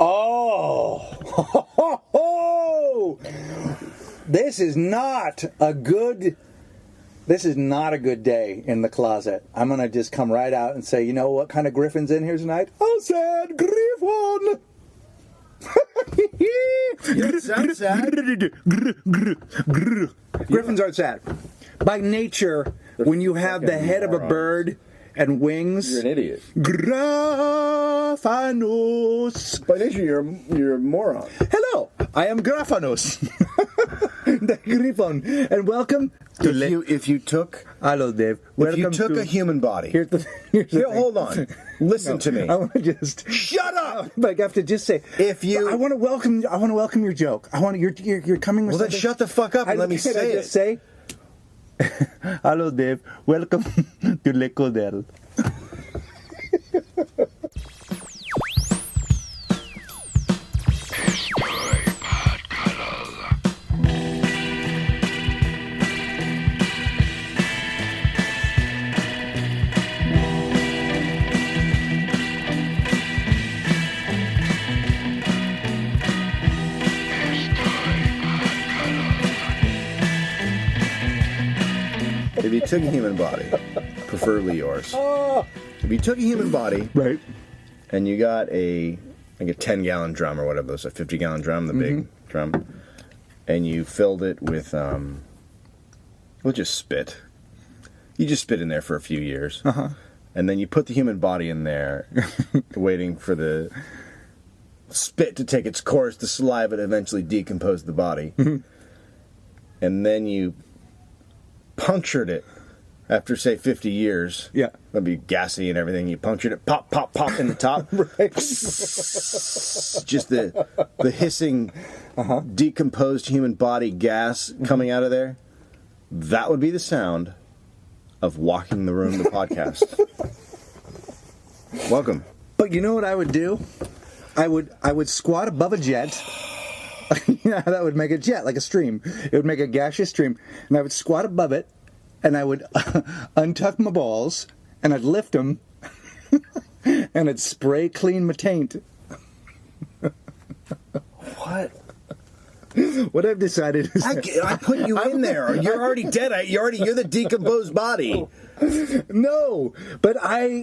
Oh, this is not a good day in the closet. I'm going to just come right out and say, you know what kind of griffin's in here tonight? A sad griffon. You sound sad. Griffins aren't sad. By nature, when you have the head of a bird and wings... You're an idiot. Graphanos. By nature, you're a moron. Hello, I am Graphanos. The Griffon. And welcome to... If you took... Hello, Dave. If you took a human body... Here's the thing. Hold on. Listen to me. I want to just... Shut up! But I have to just say... If you... I want to welcome your joke. You're coming with Well, then shut the fuck up and let me say it. Just say... Hello, Dave. Welcome to Le Codel. If you took a human body, preferably yours, if you took a human body, right, and you got a 10-gallon drum or whatever, those a 50-gallon drum, the big drum, and you filled it with, we'll just spit. You just spit in there for a few years, and then you put the human body in there, waiting for the spit to take its course, the saliva to eventually decompose the body, and then you punctured it after, say, 50 years. Yeah. That'd be gassy and everything. You punctured it, pop, pop, pop in the top. Right. Just the hissing, decomposed human body gas coming out of there. That would be the sound of Walking the Room, the podcast. Welcome. But you know what I would do? I would squat above a jet. Yeah, that would make a jet, like a stream. It would make a gaseous stream. And I would squat above it, and I would untuck my balls, and I'd lift them, and I'd spray clean my taint. What? What I've decided is... I put you in there. You're already dead. You're the decomposed body. No, but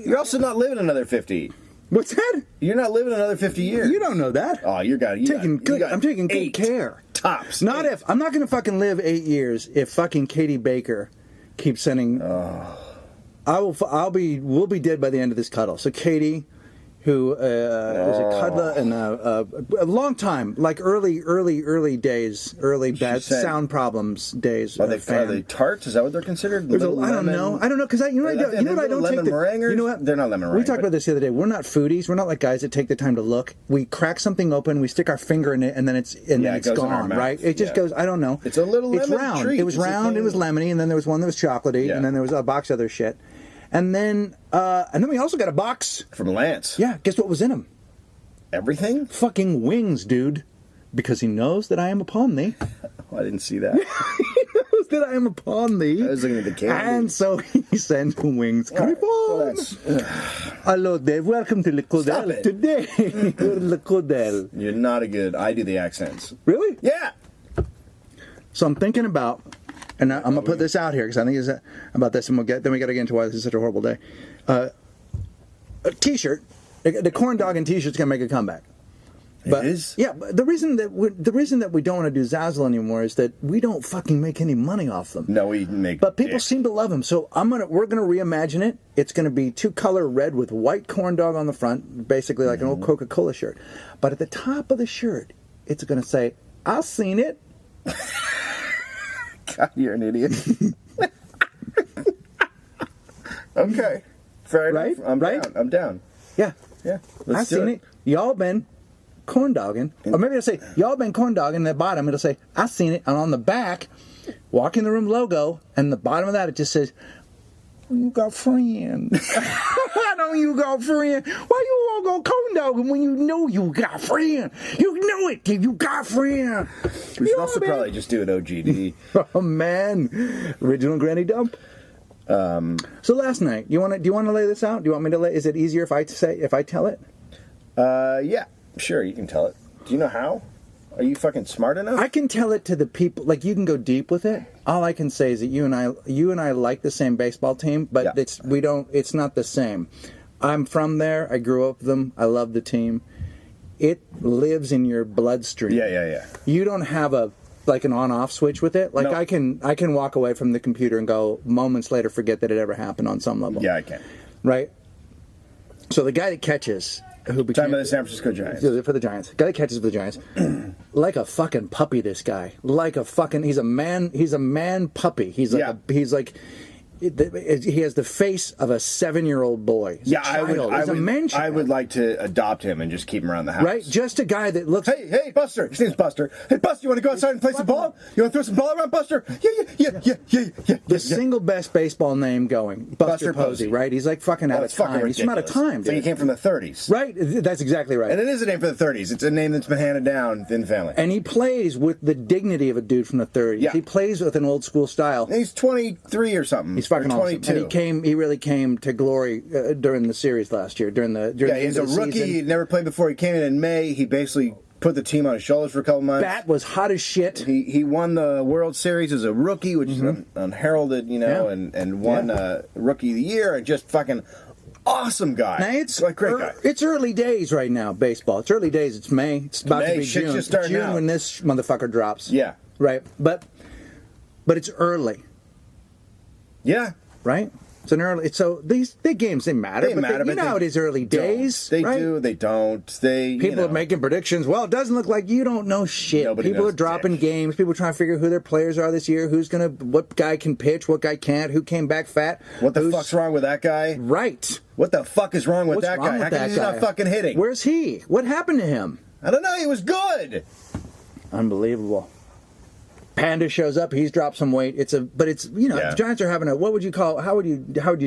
You're also not living another 50. What's that? You're not living another 50 years. You don't know that. Oh, I'm taking good care. Tops. I'm not going to fucking live 8 years if fucking Katie Baker keeps sending. We'll be dead by the end of this cuddle. So Katie, who was a cuddler and a long time, like early days, early bad sound problems days. Are they tart? Is that what they're considered? I don't know because I don't take meringues? You know what? They're not lemon meringue. We talked about this the other day. We're not foodies. We're not like guys that take the time to look. We crack something open, we stick our finger in it, and then it's gone. Right? It just goes. I don't know. It's a little lemon round. treat. It was round. It was lemony, and then there was one that was chocolatey, and then there was a box of other shit. And then we also got a box from Lance. Yeah, guess what was in them? Everything? Fucking wings, dude. Because he knows that I am upon thee. Oh, I didn't see that. He knows that I am upon thee. I was looking at the candy. And so he sends wings. Right. Hello, Dave. Welcome to Le Codel. Today, Le Codel. You're not a good... I do the accents. Really? Yeah. So I'm thinking about... And I'm gonna put this out here because I think it's about this, and then we got to get into why this is such a horrible day. A T-shirt, the corn dog and T-shirt's gonna make a comeback. But, it is. Yeah, but the reason that we don't want to do Zazzle anymore is that we don't fucking make any money off them. No, we make. But people seem to love them, so we're gonna reimagine it. It's gonna be 2-color red with white corn dog on the front, basically like an old Coca-Cola shirt. But at the top of the shirt, it's gonna say, "I've seen it." God, you're an idiot. Okay. Fair enough. I'm down. Yeah. Yeah. I've seen it. Y'all been corn dogging. Or maybe it'll say, y'all been corn dogging. And at the bottom, it'll say, I've seen it. And on the back, Walk in the Room logo. And the bottom of that, it just says, you got friends. Why don't you got friends? Why you all go corn dogging when you know you got friends? You know it. You got friends. We should also probably just do an OGD. Oh, man. Original Granny Dump. So last night, do you want to lay this out? Do you want me to lay? Is it easier if I tell it? Yeah. Sure, you can tell it. Do you know how? Are you fucking smart enough? I can tell it to the people. Like, you can go deep with it. All I can say is that you and I like the same baseball team, but it's not the same. I'm from there. I grew up with them. I love the team. It lives in your bloodstream. Yeah. You don't have an on-off switch with it. Like, Nope. I can walk away from the computer and go moments later forget that it ever happened on some level. Yeah, I can. Right? So the guy that catches, who became... Talking about the San Francisco Giants. For the Giants. Guy that catches for the Giants. Like a fucking puppy, this guy. Like a fucking... He's a man puppy. He has the face of a 7-year-old boy. He's a child. He's a man-child. I would like to adopt him and just keep him around the house. Right? Just a guy that looks... Hey, Buster. His name's Buster. Hey, Buster, you want to go outside and play some ball? You want to throw some ball around, Buster? Yeah. The single best baseball name going. Buster Posey, right? He's like fucking out of time. He's from out of time, dude. He came from the 30s. Right? That's exactly right. And it is a name for the 30s. It's a name that's been handed down in the family. And he plays with the dignity of a dude from the 30s. Yeah. He plays with an old school style. And he's 23 or something. He's fucking or 22. awesome. And he really came to glory during the series last year. He's a rookie. He'd never played before. He came in May. He basically put the team on his shoulders for a couple months. Bat was hot as shit. He won the World Series as a rookie, which is unheralded, and won Rookie of the Year, and just fucking awesome guy. Now it's like great guy. It's early days right now, baseball. It's early days. It's May. It's about to be Shit's June. just starting June out. when this motherfucker drops. Yeah. Right. But it's early. Yeah. Right? It's an early. So these big games, they matter. You know how it is early days. They right? do. They don't. People are making predictions. Well, it doesn't look like you don't know shit. Nobody People knows are dropping dick. games. People are trying to figure out who their players are this year. What guy can pitch? What guy can't? Who came back fat? What the fuck's wrong with that guy? Right. What the fuck is wrong with What's that wrong guy? with How come that he's guy? not fucking hitting? Where's he? What happened to him? I don't know. He was good. Unbelievable. Panda shows up. He's dropped some weight. The Giants are having what would you call? How would you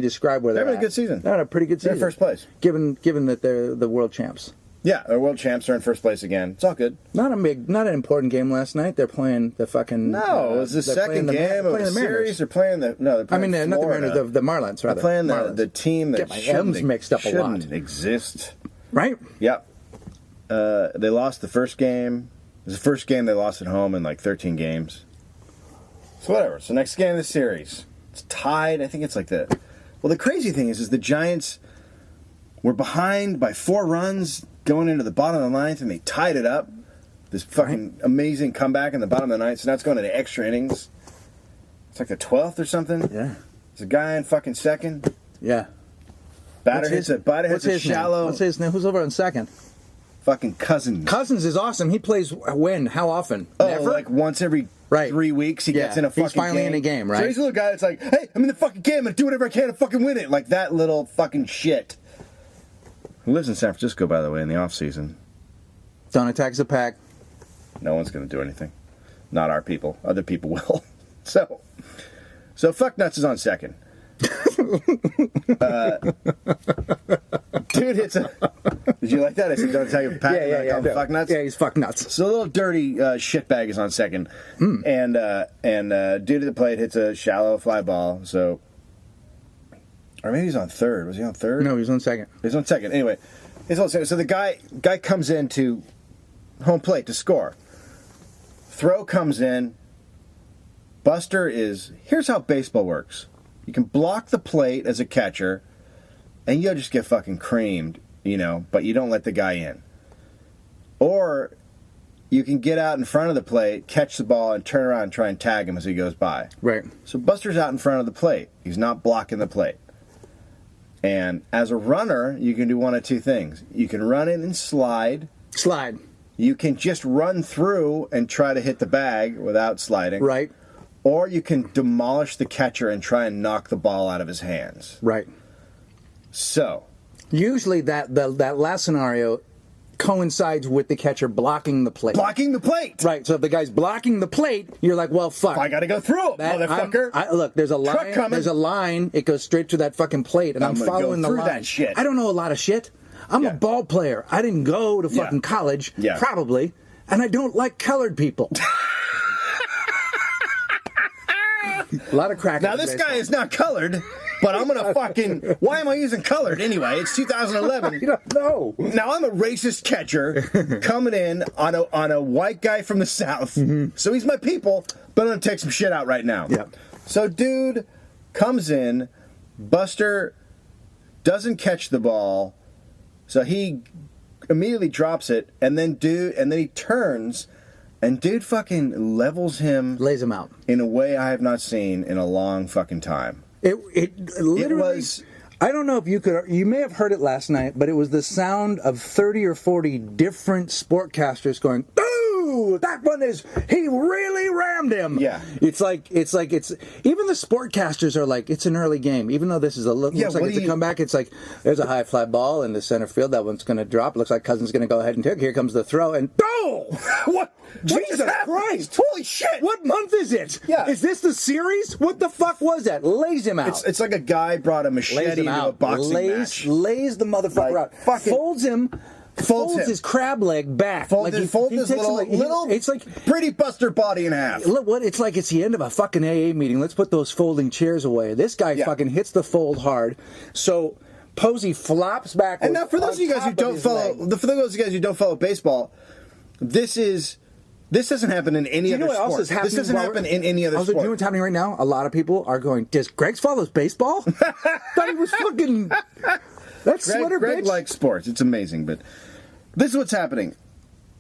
describe where they're having at? a good season. They're having a pretty good season. They're in first place. Given that they're the world champs. Yeah, they're world champs. Are in first place again. It's all good. Not an important game last night. They're playing the fucking. No, it was the second game of the series. They're playing the not the Mariners, the Marlins. Rather, they're playing the Get team that my M's mixed up a lot. shouldn't exist. Right. Yep. They lost the first game. It was the first game they lost at home in like 13 games. So whatever. So next game of the series, it's tied. I think it's like the. Well, the crazy thing is the Giants were behind by 4 runs going into the bottom of the ninth, and they tied it up. This fucking amazing comeback in the bottom of the ninth. So now it's going into extra innings. It's like the 12th or something. Yeah. There's a guy in fucking second. Yeah. Batter hits a shallow. What's his name? Who's over on second? Fucking Cousins. Cousins is awesome. He plays when? How often? Never? Like once every 3 weeks he gets in a fucking game. He's finally in a game, right? So he's a little guy that's like, hey, I'm in the fucking game. I'm going to do whatever I can to fucking win it. Like that little fucking shit. Who lives in San Francisco, by the way, in the off-season. Don't attack the pack. No one's going to do anything. Not our people. Other people will. So fuck nuts is on second. Dude hits a. Did you like that? I said, don't attack the pack. Yeah. Fuck nuts. Yeah, he's fuck nuts. So a little dirty shitbag is on second, and dude at the plate hits a shallow fly ball. So, or maybe he's on third. Was he on third? No, he's on second. He's on second. Anyway, he's on second. So the guy comes in to home plate to score. Throw comes in. Buster is. Here's how baseball works. You can block the plate as a catcher, and you'll just get fucking creamed, but you don't let the guy in. Or you can get out in front of the plate, catch the ball, and turn around and try and tag him as he goes by. Right. So Buster's out in front of the plate. He's not blocking the plate. And as a runner, you can do one of two things. You can run in and slide. Slide. You can just run through and try to hit the bag without sliding. Right. Or you can demolish the catcher and try and knock the ball out of his hands. Right. So, usually that last scenario coincides with the catcher blocking the plate. Blocking the plate! Right, so if the guy's blocking the plate, you're like, well, fuck. I gotta go through it, motherfucker. Look, there's a line. Truck coming. There's a line. It goes straight to that fucking plate, and I'm gonna following go the through line. that shit. I don't know a lot of shit. I'm a ball player. I didn't go to fucking college, probably, and I don't like colored people. A lot of crackers. Now, this guy is not colored. but I'm gonna fucking. Why am I using colored anyway? It's 2011. You don't know. Now I'm a racist catcher coming in on a white guy from the South. So he's my people, but I'm gonna take some shit out right now. Yep. So dude comes in, Buster doesn't catch the ball, so he immediately drops it, and then he turns, and dude fucking levels him, Lays him out in a way I have not seen in a long fucking time. It literally. It was. I don't know if you may have heard it last night, but it was the sound of 30 or 40 different sportcasters going, "Ooh, that one he really rammed him." Yeah. It's like even the sportcasters are like, it's an early game, even though this is looks like it's a comeback. It's like, there's a high fly ball in the center field. That one's going to drop. Looks like Cousins going to go ahead and take. Here comes the throw, and What? Jesus Christ! Holy shit! What month is it? Yeah. Is this the series? What the fuck was that? Lays him out. It's like a guy brought a machete into a boxing match. Lays the motherfucker out. Fucking folds him. Folds his crab leg back. Fold his little it's like pretty Buster body in half. Look, what it's like. It's the end of a fucking AA meeting. Let's put those folding chairs away. This guy fucking hits the fold hard. So Posey flops back. And now, for those of you guys who don't follow baseball, this doesn't happen in any other sport. This doesn't happen in any other sport. You know what's happening right now? A lot of people are going, "Does Greg follows baseball?" Thought he was fucking. That's sweater, Greg bitch. likes sports. It's amazing, but this is what's happening.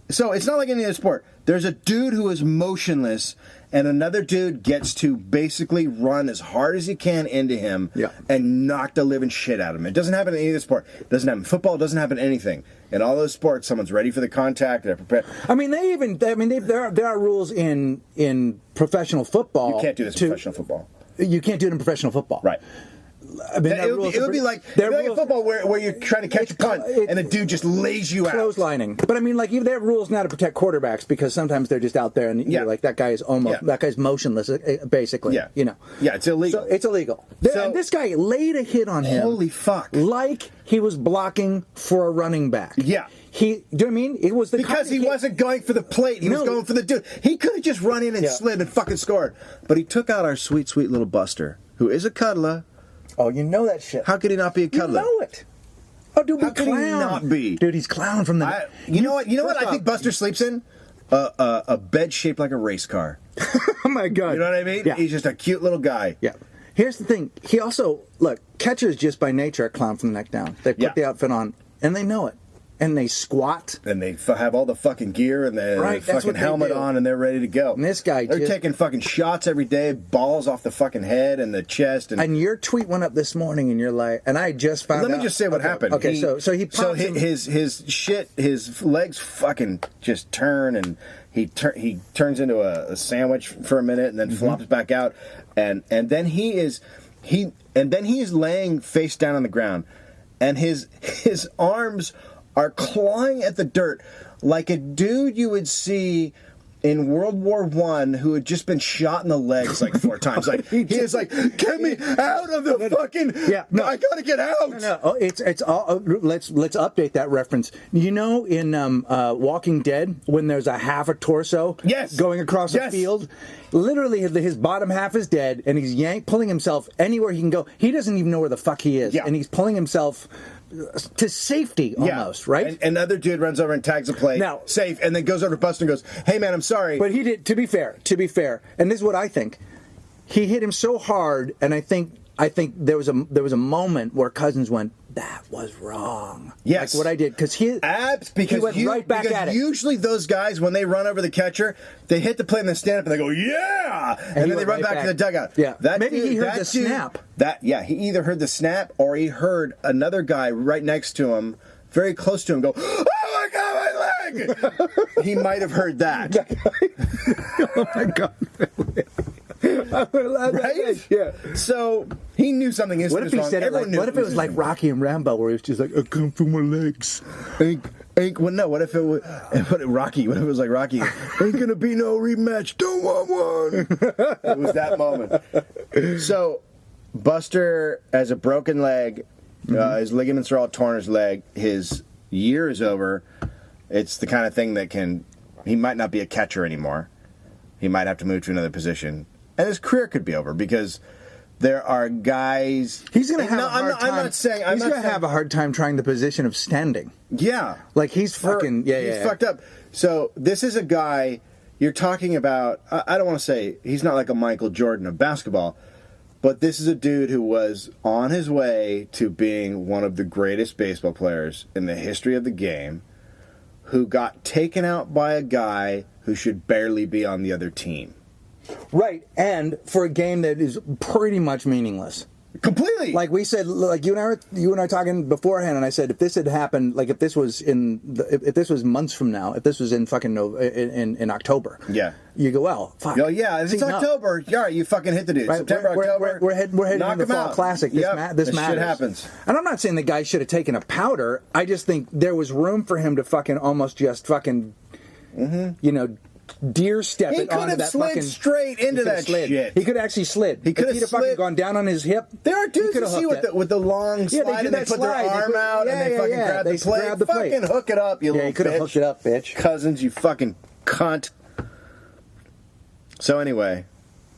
So it's not like any other sport. There's a dude who is motionless, and another dude gets to basically run as hard as he can into him and knock the living shit out of him. It doesn't happen in any other sport. It doesn't happen in football. It doesn't happen in anything. In all those sports, someone's ready for the contact. They're prepared. I mean, there are rules in professional football. You can't do this in professional football. You can't do it in professional football. Right. I mean, it would be like in football where you're trying to catch a punt and a dude just lays you out. Clotheslining. But I mean, like, they have rules now to protect quarterbacks because sometimes they're just out there and you're like, that guy is that guy's motionless, basically. Yeah. You know. Yeah, it's illegal. So it's illegal. And this guy laid a hit on him. Holy fuck. Like he was blocking for a running back. Yeah. Do you know what I mean? It was because he wasn't going for the plate. He was going for the dude. He could have just run in and slid and fucking scored. But he took out our sweet, sweet little Buster, who is a cuddler. Oh, you know that shit. How could he not be a cuddler? You know it. Oh, dude, how could he not be? Dude, he's clown from the... You know what I think Buster sleeps in? A bed shaped like a race car. Oh, my God. You know what I mean? Yeah. He's just a cute little guy. Yeah. Here's the thing. He also... Look, catchers just by nature are clown from the neck down. They put the outfit on, and they know it. And they squat. And they have all the fucking gear and the fucking helmet on, and they're ready to go. And this guy They're taking fucking shots every day, balls off the fucking head and the chest. And your tweet went up this morning, and you're like... And I just found out... Let me just say what happened. Okay, so his legs fucking just turn, and he turns into a sandwich for a minute, and then flops back out, and then he is laying face down on the ground, and his arms are clawing at the dirt like a dude you would see in World War I who had just been shot in the legs like 4 times. Like he is like, get me out of the fucking. Yeah, no, I gotta get out. No. Oh, it's all. Let's update that reference. You know, in Walking Dead, when there's a half a torso going across a field, literally his bottom half is dead, and he's pulling himself anywhere he can go. He doesn't even know where the fuck he is, and he's pulling himself to safety almost, right? And another dude runs over and tags a play, safe, and then goes over to Buster and goes, "Hey man, I'm sorry." But he did. To be fair, and this is what I think. He hit him so hard, and I think there was a moment where Cousins went, "That was wrong." Yes, like what I did because he went right back at it. Usually those guys, when they run over the catcher, they hit the plate and they stand up and they go, "Yeah," and then they run back to the dugout. Yeah, maybe he heard the snap. He either heard the snap or he heard another guy right next to him, very close to him, go, "Oh my God, my leg!" He might have heard that. Oh my God. Right? Yeah. So he knew something was wrong. What if he said it like? What if it was like Rocky and Rambo, where he was just like, "I come from my legs." Well, no. What if it was Rocky? What if it was like Rocky? Ain't gonna be no rematch. Don't want one. It was that moment. So Buster has a broken leg. His ligaments are all torn. His leg. His year is over. It's the kind of thing that he might not be a catcher anymore. He might have to move to another position. And his career could be over because There are guys. He's going to have a hard time. I'm not saying. He's going to have a hard time trying the position of standing. Yeah. Like he's fucking. He's fucked up. So this is a guy you're talking about. I don't want to say he's not like a Michael Jordan of basketball, but this is a dude who was on his way to being one of the greatest baseball players in the history of the game, who got taken out by a guy who should barely be on the other team. Right, and for a game that is pretty much meaningless. Completely. Like we said, like you and I were talking beforehand, and I said if this had happened, like if this was if this was months from now, if this was in fucking in October, yeah, you go, well, fuck. Oh yeah, if it's October, all right, you fucking hit the dude. Right, September, October, we're heading into the Fall Classic. This matters. Shit happens. And I'm not saying the guy should have taken a powder. I just think there was room for him to fucking almost just fucking, deer step it onto that fucking... He could have slid straight into that shit. He could have actually slid. He could have fucking gone down on his hip. There are dudes you see with the long slide and they put their arm out and they fucking grab the plate. Grab the plate. Fucking hook it up, you little bitch. Yeah, he could have hooked it up, bitch. Cousins, you fucking cunt. So anyway,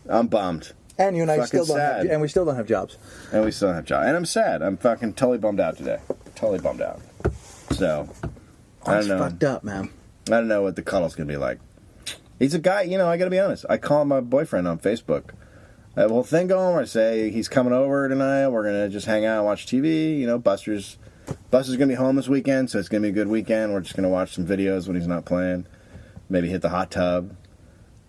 I'm bummed. And you and I still don't have, and we still don't have jobs. And we still don't have jobs. And I'm sad. I'm fucking totally bummed out today. Totally bummed out. So, I don't know. That's fucked up, man. I don't know what the cuddle's going to be like. He's a guy, I got to be honest. I call my boyfriend on Facebook. I have a whole thing going where I say he's coming over tonight. We're going to just hang out and watch TV. Buster's going to be home this weekend, so it's going to be a good weekend. We're just going to watch some videos when he's not playing. Maybe hit the hot tub.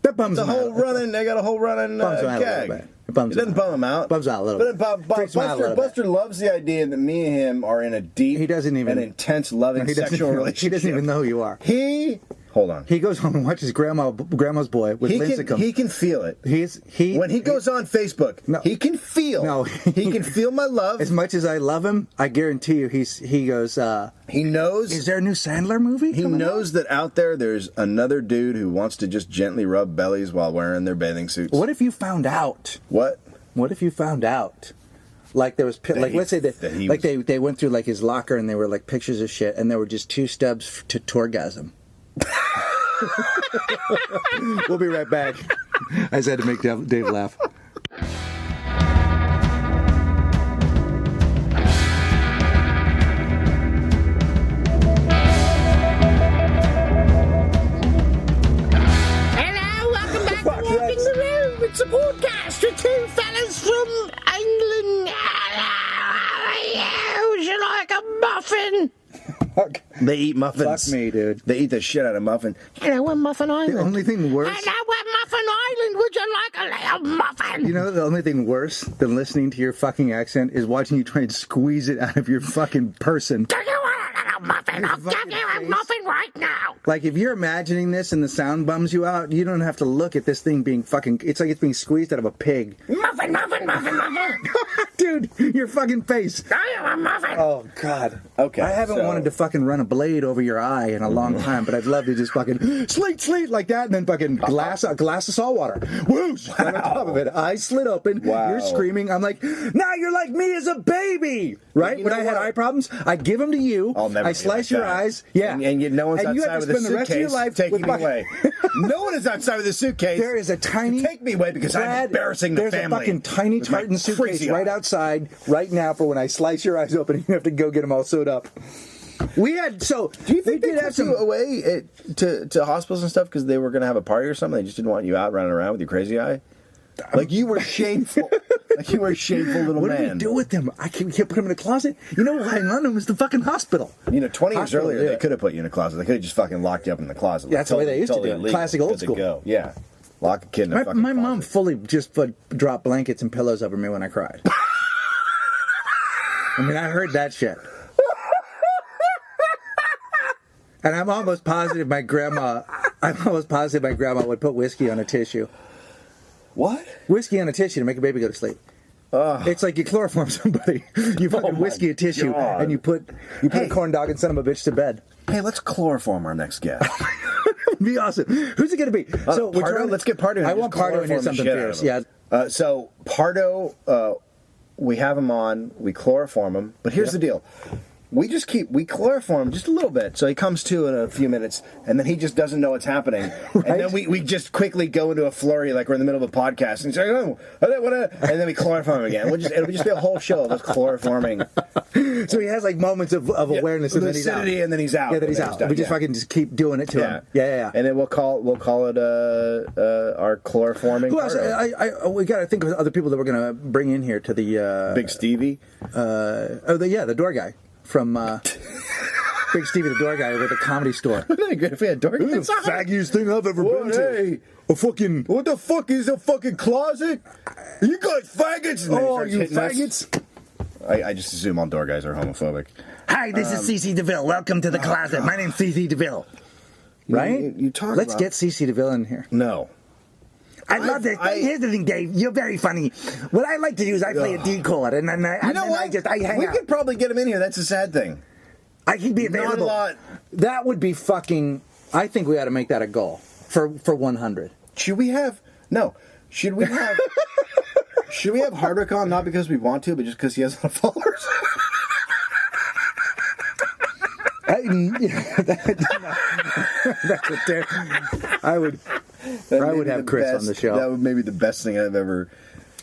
That bums him out. They got a whole running gag. It doesn't bum him out. Bums out a little bit. Buster loves the idea that me and him are in a deep and intense, loving sexual relationship. He doesn't even know who you are. Hold on. He goes home and watches Grandma's Boy with Lincecum. He can feel it. When he goes on Facebook, he can feel. No, he can feel my love. As much as I love him, I guarantee you, he goes. He knows. Is there a new Sandler movie? He knows that out there's another dude who wants to just gently rub bellies while wearing their bathing suits. What if you found out? What? What if you found out? Like there was, let's say that they went through like his locker and they were like pictures of shit, and there were just 2 stubs to Torgasm. We'll be right back. I just had to make Dave laugh. Hello, welcome back to Walking the Room. It's a podcast with 2 fellas from England. Would you like a muffin? They eat muffins. Fuck me, dude. They eat the shit out of muffin. Hello, we're Muffin Island. The only thing worse... Hello, we're Muffin Island. Would you like a little muffin? You know, the only thing worse than listening to your fucking accent is watching you try and squeeze it out of your fucking person. Do you want a little muffin? I'll give you a muffin right now. Like, if you're imagining this and the sound bums you out, you don't have to look at this thing being fucking... It's like it's being squeezed out of a pig. Muffin. Dude, your fucking face. I am a muffin. Oh, God. Okay. I haven't wanted to fucking run a blade over your eye in a long time, but I'd love to just fucking sleet like that, and then fucking a glass of salt water. Whoosh! Right on top of it. Eyes slit open. Wow. You're screaming. I'm like, now you're like me as a baby. Right? When I had eye problems, I'd give them to you. I'll never I slice your eyes. Yeah. And no one's and outside with a suitcase the rest of your life taking me away. No one is outside with a suitcase. There is a tiny... Take me away because I'm embarrassing the family. There's a fucking tiny tartan suitcase right outside right now for when I slice your eyes open and you have to go get them all sewed up. We had... So, do you think they took you away to hospitals and stuff because they were going to have a party or something? They just didn't want you out running around with your crazy eye? Like you were shameful. Like you were a shameful little man. What do we do with them? I can't put them in a closet. You know why in London was the fucking hospital. 20 years earlier, they could have put you in a closet. They could have just fucking locked you up in the closet. Yeah, that's the way they used to do it. Classic old school. Go. Yeah. Lock a kid in a fucking My closet. mom fully just dropped blankets and pillows over me when I cried. I mean, I heard that shit. And I'm almost positive my grandma would put whiskey on a tissue. What? Whiskey on a tissue to make a baby go to sleep. It's like you chloroform somebody. You fucking whiskey a tissue and you put a corn dog and send him a bitch to bed. Hey, let's chloroform our next guest. Be awesome. Who's it going to be? So Pardo, let's get Pardo. I want Pardo in here something fierce. Yeah. So Pardo, we have him on. We chloroform him. But here's the deal. we chloroform just a little bit, so he comes to in a few minutes, and then he just doesn't know what's happening, Right. and then we just quickly go into a flurry like we're in the middle of a podcast, and he's like, oh, and then we chloroform him again. It'll just be a whole show of us chloroforming. So he has like moments of awareness, and then he's out. Lucidity, and then he's out. Yeah, then he's out. done, We just fucking just keep doing it to him. Yeah. And then we'll call it our chloroforming. Who else? We got to think of other people that we're going to bring in here to the Big Stevie. the door guy from Big Stevie, the door guy with the comedy store. Wouldn't that be great if we had door guys? The faggiest thing I've ever been to. Hey, A fucking. what the fuck is a fucking closet? You guys faggots! And then he Oh, starts you hitting us. faggots! I just assume all door guys are homophobic. Hi, this is CC DeVille. Welcome to the closet. My name's CC DeVille. Right? You talk Let's about- get CC DeVille in here. No. I love this. Here's the thing, Dave. You're very funny. What I like to do is I play a decoder, and then You know what? I hang we out. could probably get him in here. That's a sad thing. I can be Not a available. lot. That would be fucking. I think we ought to make that a goal for 100. Should we have Hardwick on, not because we want to, but just because he has a lot of followers? That's a I would have Chris on the show. That would maybe the best thing I've ever.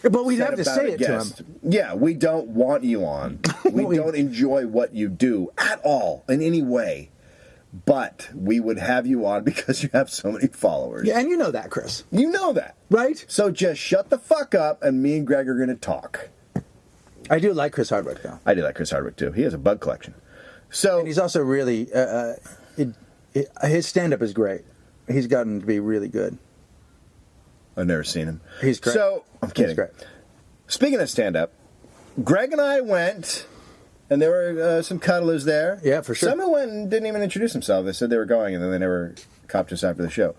But we'd said have to about say a it to guest. him. Yeah, we don't want you on. We don't enjoy what you do at all in any way. But we would have you on because you have so many followers. Yeah, and you know that, Chris. You know that. Right? So just shut the fuck up, and me and Greg are going to talk. I do like Chris Hardwick, though. I do like Chris Hardwick, too. He has a bug collection. So And he's also really. His stand up is great. He's gotten to be really good. I've never seen him. He's great. So, I'm kidding. He's great. Speaking of stand-up, Greg and I went, and there were some cuddlers there. Yeah, for sure. Some who went and didn't even introduce themselves. They said they were going, and then they never copped us after the show.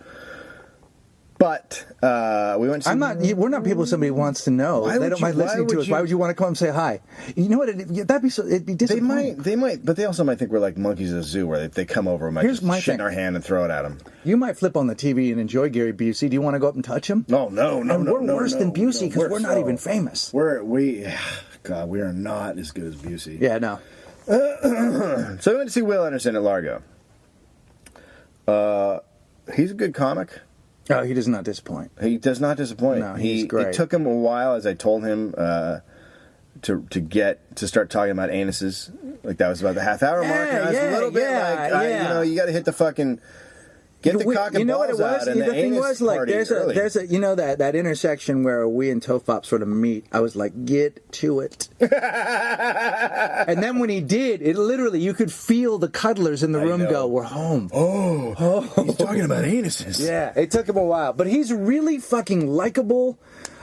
But we went to... We're not people somebody wants to know. Why They would don't you- mind why listening to would us. you- Why would you want to come and say hi? You know what? It'd be They disappointing. might, but they also might think we're like monkeys at a zoo, where they come over and might Here's just my shit in thing. our hand and throw it at them. You might flip on the TV and enjoy Gary Busey. Do you want to go up and touch him? No. And we're worse than Busey because we're not even famous. God, we are not as good as Busey. Yeah, no. So we went to see Will Anderson at Largo. He's a good comic. Oh, he does not disappoint. He does not disappoint. No, he's great. It took him a while, as I told him, to start talking about anuses. Like that was about the half hour mark. And I was a little bit you got to hit the fucking get the cock and you know what it balls was? out. And The thing anus was, like, party there's early. a that intersection where we and Tofop sort of meet. I was like, get to it. And then when he did, it literally, you could feel the cuddlers in the room know. go, we're home. He's talking about anuses. Yeah, it took him a while, but he's really fucking likable.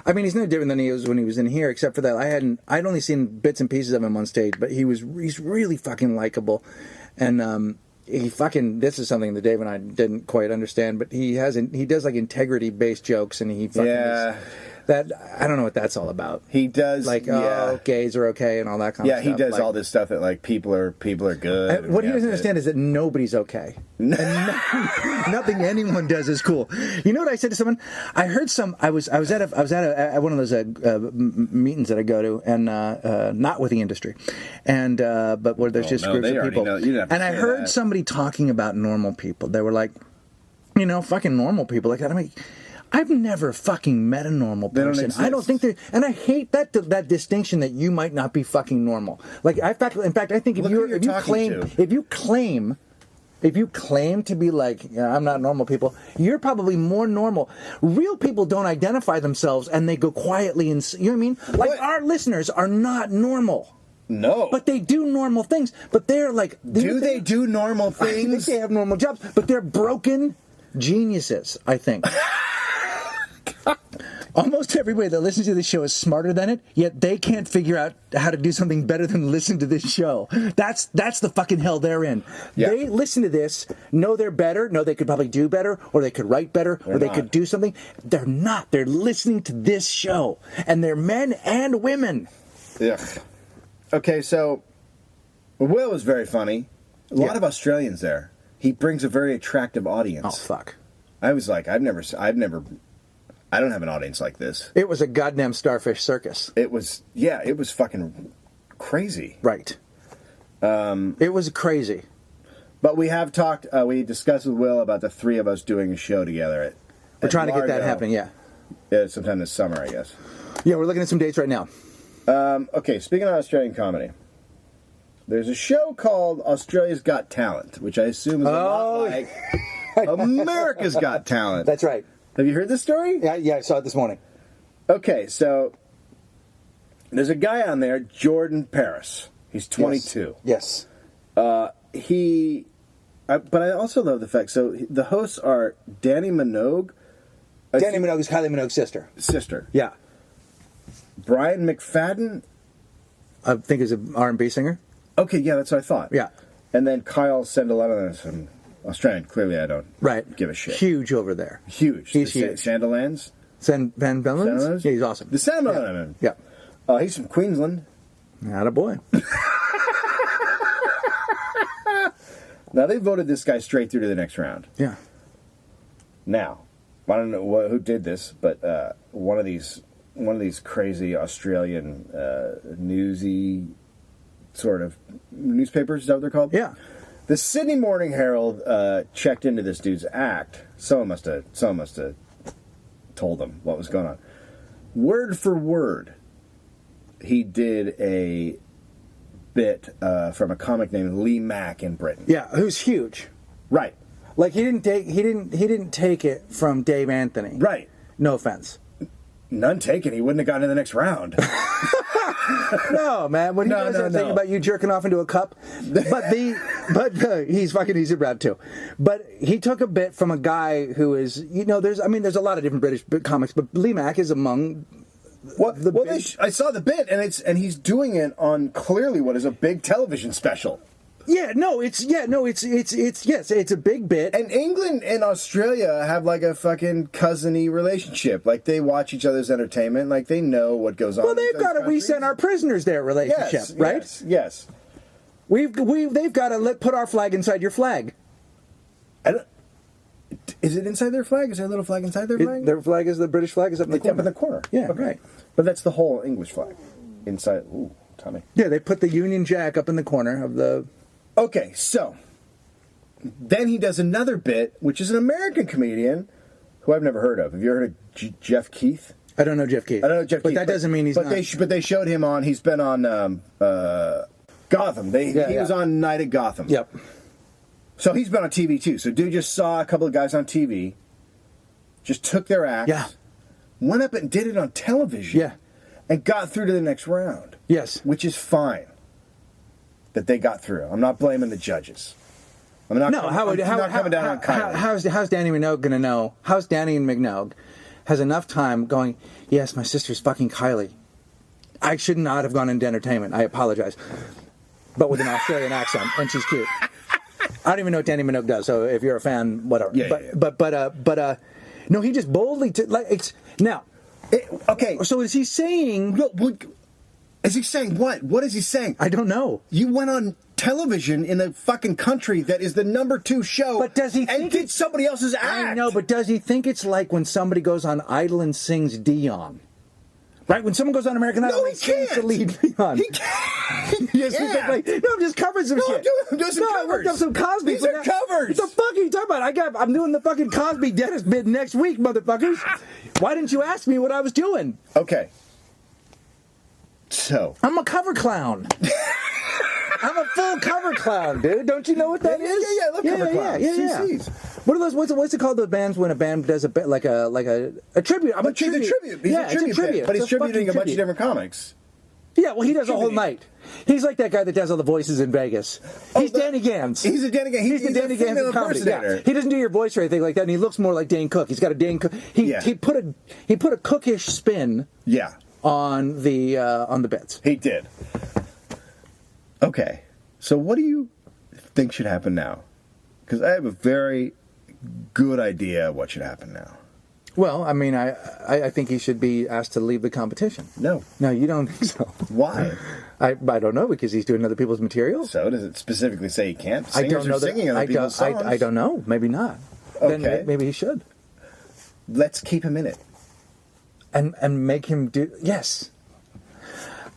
I mean, he's no different than he was when he was in here, except for that I'd only seen bits and pieces of him on stage, but he's really fucking likable, and this is something that Dave and I didn't quite understand, but he does like integrity based jokes, and he fucking that I don't know what that's all about. He does gays are okay and all that kind of stuff. Yeah, he does like, all this stuff that like people are good. What he doesn't understand is that nobody's okay. And nothing anyone does is cool. You know what I said to someone? I heard I was at one of those meetings that I go to, and not with the industry, and but where there's just groups of people. And I heard somebody talking about normal people. They were like, fucking normal people like that. I mean, I've never fucking met a normal person. I don't think and I hate that distinction that you might not be fucking normal. Like, in fact, I think if you claim to be like, I'm not normal people, you're probably more normal. Real people don't identify themselves and they go quietly and, you know what I mean? Like, our listeners are not normal. No. But they do normal things. But they're like... Do they do normal things? I think they have normal jobs, but they're broken geniuses, I think. Almost everybody that listens to this show is smarter than it, yet they can't figure out how to do something better than listen to this show. That's the fucking hell they're in. Yeah. They listen to this, know they're better, know they could probably do better, or they could write better, or they could do something. They're not. They're listening to this show. And they're men and women. Yeah. Okay, so Will is very funny. A lot of Australians there. He brings a very attractive audience. Oh, fuck. I was like, I don't have an audience like this. It was a goddamn starfish circus. It was fucking crazy. Right. It was crazy. But we have talked. We discussed with Will about the three of us doing a show together. We're trying to get that happening. Yeah. Sometime this summer, I guess. Yeah, we're looking at some dates right now. Okay, speaking of Australian comedy, there's a show called Australia's Got Talent, which I assume is a lot like America's Got Talent. That's right. Have you heard this story? Yeah, I saw it this morning. Okay, so there's a guy on there, Jordan Paris. He's 22. Yes. But I also love the fact. So the hosts are Danny Minogue. Danny Minogue is Kylie Minogue's sister. Yeah. Brian McFadden. I think is an R&B singer. Okay, yeah, that's what I thought. Yeah. And then Kyle Sandilands from Australian. Clearly, I don't give a shit. Huge over there. Huge. He's huge. Sandilands? Van Bellands? Yeah, he's awesome. The Sandilands? Yeah. He's from Queensland. Attaboy. Now, they voted this guy straight through to the next round. Yeah. Now, I don't know who did this, but one of these crazy Australian newsy sort of newspapers, is that what they're called? Yeah. The Sydney Morning Herald checked into this dude's act. Someone must have told them what was going on. Word for word, he did a bit from a comic named Lee Mack in Britain. Yeah, who's huge. Right. Like he didn't take it from Dave Anthony. Right. No offense. None taken. He wouldn't have gotten to the next round. No, man. When he does that thing about you jerking off into a cup, he's fucking easy about too. But he took a bit from a guy who is, there's a lot of different British comics, but Lee Mack is among. I saw the bit, and he's doing it on clearly what is a big television special. It's a big bit. And England and Australia have like a fucking cousin-y relationship. Like they watch each other's entertainment. Like they know what goes on. Well, they've got a "we send our prisoners there" relationship, right? Yes. They've got a put our flag inside your flag. Is it inside their flag? Is there a little flag inside their flag? Their flag is the British flag. Is up in the corner. Up in the corner. Yeah, okay. Right. But that's the whole English flag inside. Ooh, Tommy. Yeah, they put the Union Jack up in the corner of the. Okay, so then he does another bit, which is an American comedian who I've never heard of. Have you heard of Jeff Keith? I don't know Jeff Keith. I don't know Jeff Keith. But that doesn't mean he's not. But they showed him on. He's been on Gotham. He was on Night at Gotham. Yep. So he's been on TV too. So dude just saw a couple of guys on TV, just took their act, went up and did it on television, and got through to the next round. Yes. Which is fine that they got through. I'm not blaming the judges. I'm not coming down on Kylie. How's Danny Minogue going to know? How's Danny and Minogue has enough time going, yes, my sister's fucking Kylie. I should not have gone into entertainment. I apologize. But with an Australian accent, and she's cute. I don't even know what Danny Minogue does, so if you're a fan, whatever. But no, he just boldly okay. So is he saying? Is he saying what? What is he saying? I don't know. You went on television in the fucking country that is the #2 show. But does he think and did somebody else's act? I know, but does he think it's like when somebody goes on Idol and sings Dion? Right? When someone goes on American Idol and sings the lead Dion. He can't. Yes, I'm just covering some shit. I'm doing some covers. I worked up some Cosby. These are covers. What the fuck are you talking about? I'm doing the fucking Cosby dentist bid next week, motherfuckers. Why didn't you ask me what I was doing? Okay. So. I'm a cover clown. I'm a full cover clown, dude. Don't you know what that is? Yeah, I love cover clowns. Yeah. What are those? What's it called? The bands when a band does a bit like a tribute. It's a tribute. He's a tribute. But he's tributing a bunch of different comics. Yeah, well, he does a whole night. He's like that guy that does all the voices in Vegas. He's Danny Gans. He's a Danny Gans. He's the Danny Gans of comedy. Yeah. He doesn't do your voice or anything like that, and he looks more like Dane Cook. He's got a Dane Cook. He put a cookish spin. Yeah. On the bits. He did. Okay. So what do you think should happen now? Because I have a very good idea of what should happen now. Well, I mean, I think he should be asked to leave the competition. No. No, you don't think so? Why? I don't know, because he's doing other people's material. So does it specifically say he can't? I don't know. Singing other people's songs. I don't know. Maybe not. Okay. Then maybe he should. Let's keep him in it. And make him do... Yes.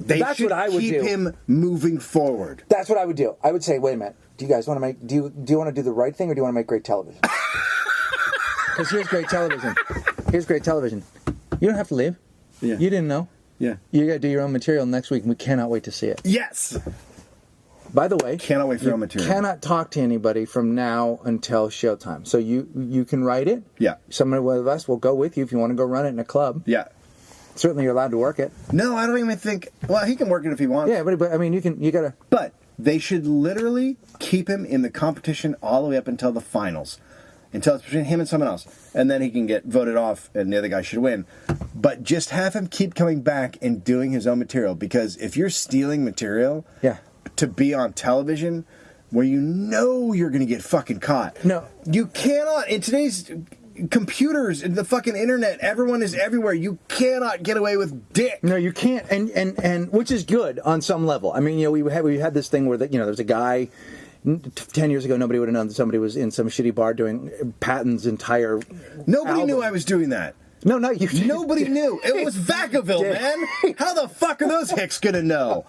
That's should what I would keep do. him moving forward. That's what I would do. I would say, wait a minute. Do you guys want to make? Do you want to do the right thing, or do you want to make great television? Because here's great television. Here's great television. You don't have to leave. Yeah. You didn't know. Yeah. You got to do your own material next week, and we cannot wait to see it. Yes. By the way, Cannot wait for your own material. Cannot talk to anybody from now until showtime. So you can write it. Yeah. Somebody of us will go with you if you want to go run it in a club. Yeah. Certainly, you're allowed to work it. No, I don't even think. Well, he can work it if he wants. Yeah, but I mean, you gotta. But they should literally keep him in the competition all the way up until the finals, until it's between him and someone else, and then he can get voted off, and the other guy should win. But just have him keep coming back and doing his own material, because if you're stealing material, Yeah. to be on television, where you know you're going to get fucking caught. No. You cannot in today's computers and the fucking internet. Everyone is everywhere. You cannot get away with dick. No, you can't, and which is good on some level. I mean, we had this thing where there's a guy. 10 years ago, nobody would have known that somebody was in some shitty bar doing Patton's entire. Nobody album. knew I was doing that. No, not you. Nobody knew. It was Vacaville, man. How the fuck are those hicks gonna know?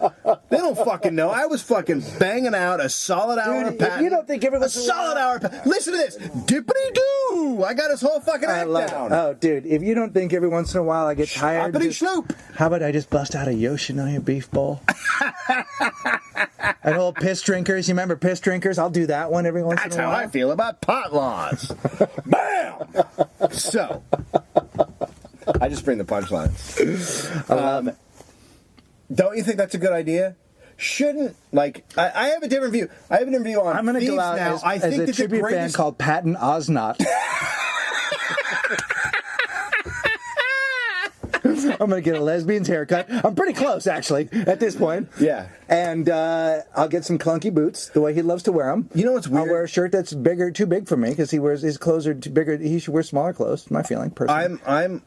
They don't fucking know. I was fucking banging out a solid hour of If Patton. you don't think everyone's a solid hour of Patton. Listen to this. Dippity doo. I got his whole fucking I act love down. it. Oh, dude, if you don't think every once in a while I get tired, Shoppity sloop. how about I just bust out a Yoshinoya beef bowl? That whole piss drinkers. You remember piss drinkers? I'll do that one every once That's in a how while. I feel about pot laws. Bam! So, I just bring the punchlines. I love it. Don't you think that's a good idea? Shouldn't, like, I have a different view. I have a different view on I'm going to thieves go out now. as, I as think a that the tribute band greatest... called Patton Osnot. I'm going to get a lesbian's haircut. I'm pretty close, actually, at this point. Yeah. And I'll get some clunky boots, the way he loves to wear them. You know what's weird? I'll wear a shirt that's too big for me, because his clothes are too bigger. He should wear smaller clothes. My feeling, personally.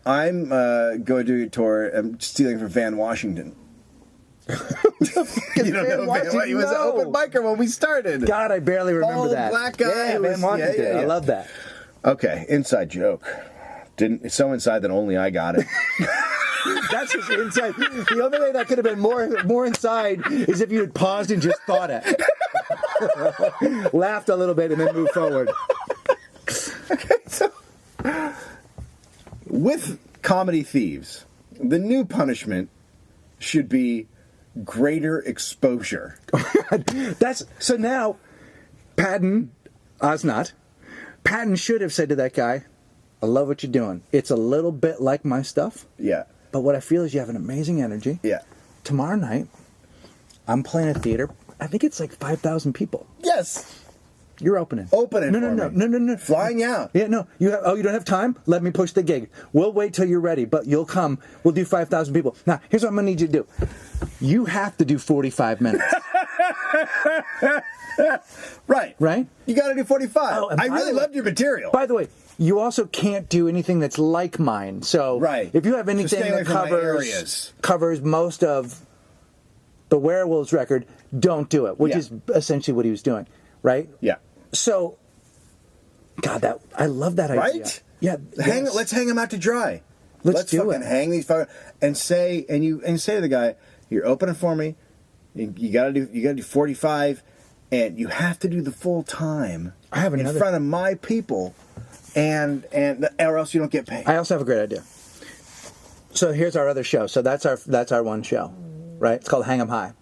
I'm going to tour. I'm stealing from Van Washington. You don't know Van. He was an open biker when we started. God, I barely remember Bald that. black guy. Yeah, who Van was- Washington. yeah. I love that. Okay, inside joke. It's so inside that only I got it. That's just inside. The only way that could have been more inside is if you had paused and just thought it. Laughed a little bit and then moved forward. Okay, so with comedy thieves, the new punishment should be greater exposure. So now, Patton Osnot, Patton should have said to that guy, "I love what you're doing. It's a little bit like my stuff, Yeah, but what I feel is you have an amazing energy. yeah. Tomorrow night, I'm playing a theater. I think it's like 5,000 people. Yes. You're opening. Open it No, for no, me. no, no, no, no. Flying you out. Yeah, no. You don't have time? Let me push the gig. We'll wait till you're ready, but you'll come. We'll do 5,000 people. Now, here's what I'm going to need you to do. You have to do 45 minutes. Right. Right? You got to do 45. Oh, and I by really the way- loved your material. By the way, you also can't do anything that's like mine. So Right. if you have So anything stay away that from my areas. covers most of the Werewolves record, don't do it, which Yeah. is essentially what he was doing, right? Yeah. So, God, I love that idea. Right? Yeah. yes. Let's hang them out to dry. Let's do fucking it. hang these fuckers and say to the guy, "You're opening for me. You gotta do 45, and you have to do the full time. I have in another- front of my people, and or else you don't get paid." I also have a great idea. So here's our other show. So that's our one show, right? It's called Hang 'em High.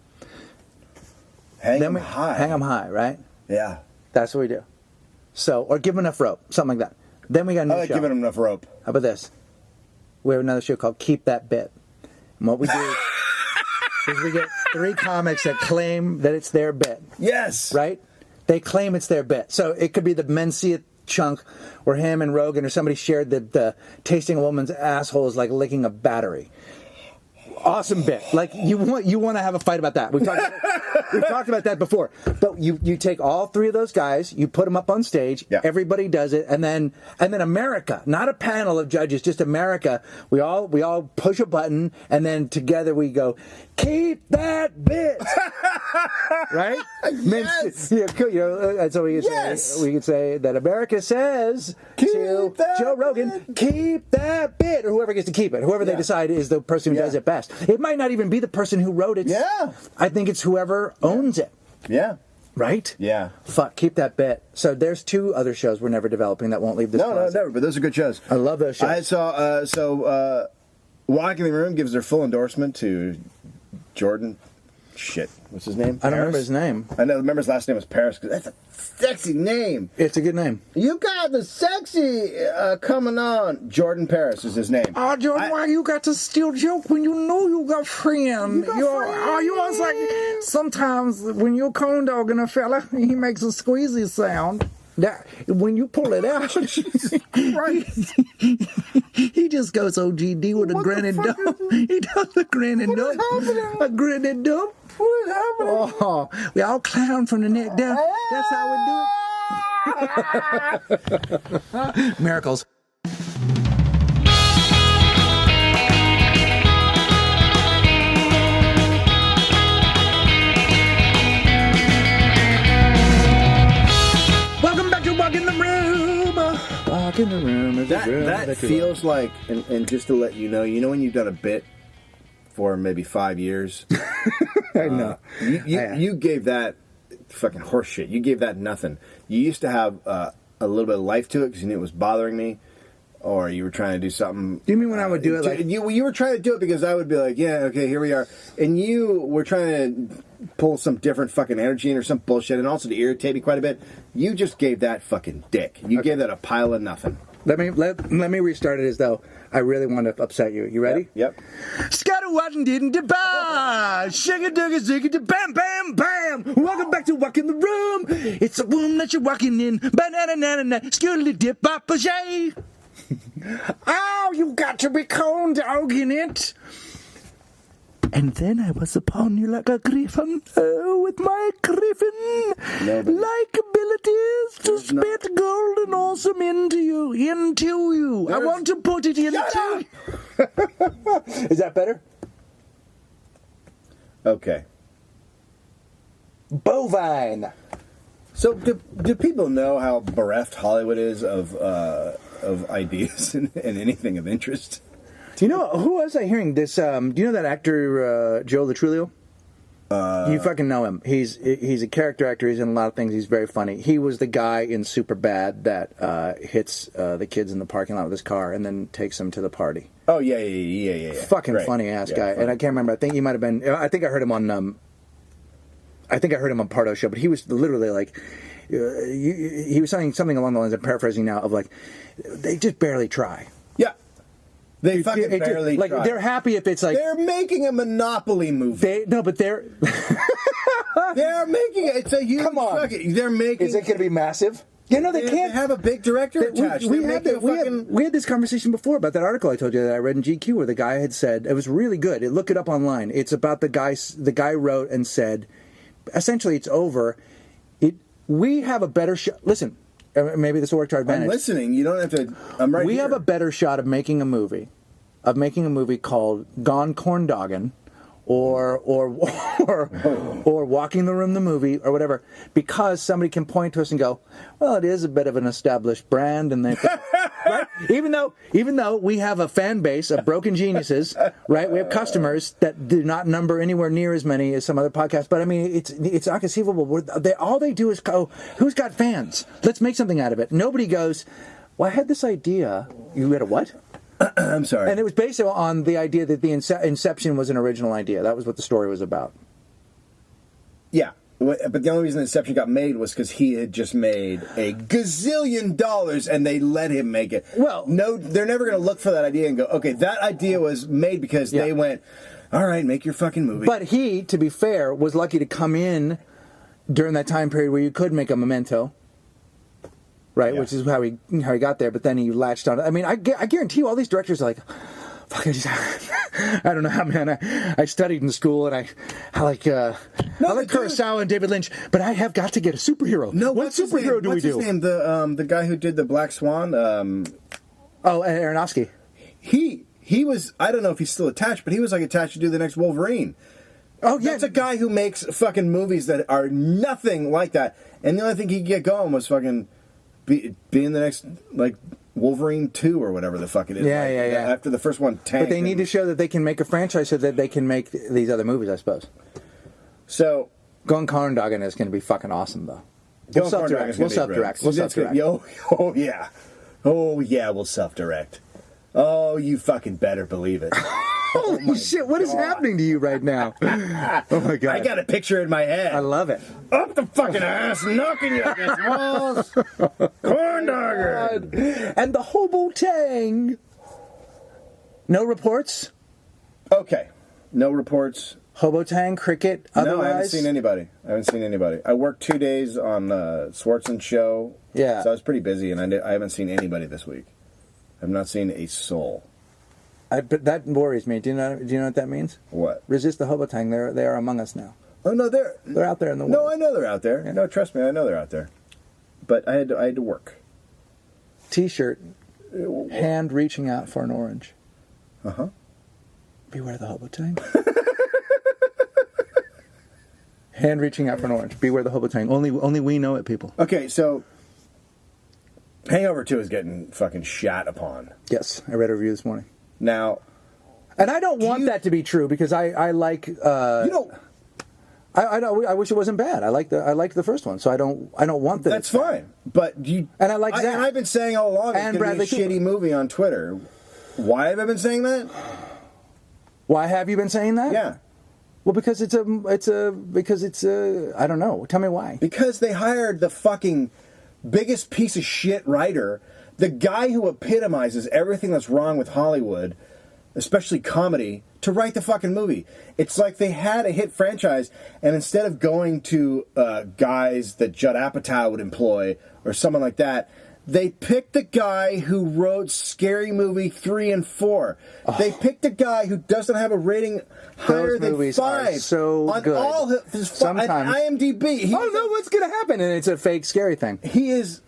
Hang Then them high. Hang 'em High, right? Yeah. That's what we do. So, or give 'em enough rope, something like that. Then we got a new I like show. giving them enough rope. How about this? We have another show called Keep That Bit. And what we do is we get 3 comics that claim that it's their bit, Yes. right? They claim it's their bit. So it could be the Mencia chunk or him and Rogan or somebody shared the tasting a woman's asshole is like licking a battery. Awesome bit. Like you want to have a fight about that. We've talked about that before. But you take all 3 of those guys, you put them up on stage, Yeah. everybody does it, and then America, not a panel of judges, just America. We all push a button, and then together we go, keep that bit, right? Yes. Yeah, cool, and so Yes. we could say that America says Keep to that Joe Rogan, bit. keep that bit, or whoever gets to keep it, whoever they Yeah. decide is the person who Yeah. does it best. It might not even be the person who wrote it. Yeah. I think it's whoever owns it. Yeah. Right? Yeah. Fuck, keep that bet. So there's 2 other shows we're never developing that won't leave this No, closet. never. But those are good shows. I love those shows. I saw. Walking the Room gives their full endorsement to Jordan. Shit, what's his name? I don't remember Paris? his name. I know. Remember his last name was Paris because that's a sexy name. It's a good name. You got the sexy coming on. Jordan Paris is his name. Oh, Jordan, why you got to still joke when you know you got friend? You always like, sometimes when you're corn dogging a fella, he makes a squeezy sound. That, when you pull it out, he just goes OGD with a granny dump. He does a granny dump. A granny dump. What is happening? Oh, we all clown from the neck down. That's how we do it. Miracles. Welcome back to Walk in the Room. Walk in the Room. Is a room That you feels like, and just to let you know when you've done a bit for maybe 5 years. I know. You gave that fucking horse shit. You gave that nothing. You used to have a little bit of life to it because you knew it was bothering me, or you were trying to do something. Do you mean when I would do it? Like you were trying to do it because I would be like, yeah, okay, here we are, and you were trying to pull some different fucking energy in or some bullshit, and also to irritate me quite a bit. You just gave that fucking dick. You gave that a pile of nothing. Let me restart it as though I really want to upset you. You ready? Yep. Scatterwatting didn't ba, shake it, dugga, zig it, bam, bam, bam. Welcome back to Walk in the Room. It's a room that you're walking in. Banana, nana, skiddly dip, papa, shay. Oh, you got to be corn dogging it. And then I was upon you like a griffin, with my griffin like abilities to spit gold and awesome into you. I want to put it into you. Is that better? Okay. Bovine. So do people know how bereft Hollywood is of ideas and anything of interest? Do you know who was I hearing this? Do you know that actor Joe Latrulio? You fucking know him. He's a character actor. He's in a lot of things. He's very funny. He was the guy in Superbad that hits the kids in the parking lot with his car and then takes them to the party. Oh yeah. Fucking Right. funny ass Yeah, guy. funny. And I can't remember. I think he might have been. I think I heard him on. I think I heard him on Pardo's show, but he was literally like. He was saying something along the lines. I'm paraphrasing now of like, they just barely try. Yeah. They fucking barely like try. they're happy if it's like They're making a Monopoly movie. they're They're making it. It's a huge. Come on. They're making. Is it going to be massive? You know they can't They have a big director attached. We had this conversation before about that article I told you that I read in GQ where the guy had said it was really good. Look it up online. It's about the guy wrote and said, essentially, it's over. We have a better shot. Listen, maybe this will work to our advantage. I'm listening. You don't have to. I'm right We here. have a better shot of making a movie called Gone Corn Doggin', or Walking the Room the movie or whatever, because somebody can point to us and go, well, it is a bit of an established brand, and they, right? Even though we have a fan base of broken geniuses, right? We have customers that do not number anywhere near as many as some other podcasts. But I mean, it's not conceivable. All they do is go, who's got fans? Let's make something out of it. Nobody goes, well, I had this idea. You had a what? I'm sorry. And it was based on the idea that the Inception was an original idea. That was what the story was about. Yeah. But the only reason Inception got made was because he had just made a gazillion dollars and they let him make it. Well, no, they're never going to look for that idea and go, okay, that idea was made because they went, all right, make your fucking movie. But he, to be fair, was lucky to come in during that time period where you could make a Memento. Right, which is how he got there, but then he latched on. I mean, I guarantee you, all these directors are like, "Fuck, I don't know how, man. I studied in school, and I like Kurosawa and David Lynch, but I have got to get a superhero. No, what superhero do we do? What's his name? The guy who did the Black Swan. Aronofsky. He was. I don't know if he's still attached, but he was like attached to do the next Wolverine. Oh yeah, that's a guy who makes fucking movies that are nothing like that, and the only thing he could get going was fucking. Being the next, like, Wolverine 2 or whatever the fuck it is. Yeah, yeah. After the first one tanked. But they need to show that they can make a franchise so that they can make these other movies, I suppose. So Going Corndogging is going to be fucking awesome, though. Going We'll self-direct. Corndogging's We'll gonna be self-direct. great. We'll So that's self-direct. Oh, yeah. Oh, yeah, we'll self-direct. Oh, you fucking better believe it. Holy shit, what is happening to you right now? Oh, my God. I got a picture in my head. I love it. Up the fucking ass, knocking you against walls. Corndogger. And the Hobo Tang. No reports? Okay. No reports. Hobo Tang, cricket, otherwise? No, I haven't seen anybody. I worked 2 days on Swartzen's show. Yeah. So I was pretty busy, and I haven't seen anybody this week. I've not seen a soul. But that worries me. Do you know what that means? What? Resist the Hobo Tang. They are among us now. Oh, no, they're They're out there in the No, world. I know they're out there. Yeah. No, trust me, I know they're out there. But I had to work. T-shirt, hand reaching out for an orange. Uh-huh. Beware the Hobo Tang. Hand reaching out for an orange. Beware the Hobo Tang. Only we know it, people. Okay, so Hangover 2 is getting fucking shat upon. Yes, I read a review this morning. Now, And I don't want that to be true because I like. you don't. I wish it wasn't bad. I like the first one, so I don't want that. That's it's bad. fine. But you. And I like Zach. And I've been saying all along And it's going to be a Bradley shitty movie on Twitter. Why have I been saying that? Why have you been saying that? Yeah. Well, because it's a I don't know. Tell me why. Because they hired the fucking biggest piece of shit writer, the guy who epitomizes everything that's wrong with Hollywood, especially comedy, to write the fucking movie. It's like they had a hit franchise, and instead of going to guys that Judd Apatow would employ or someone like that, they picked the guy who wrote Scary Movie 3 and 4. Oh. They picked a guy who doesn't have a rating higher than 5 so on good. all his Sometimes IMDb. Oh no, what's gonna happen? And it's a fake scary thing. He is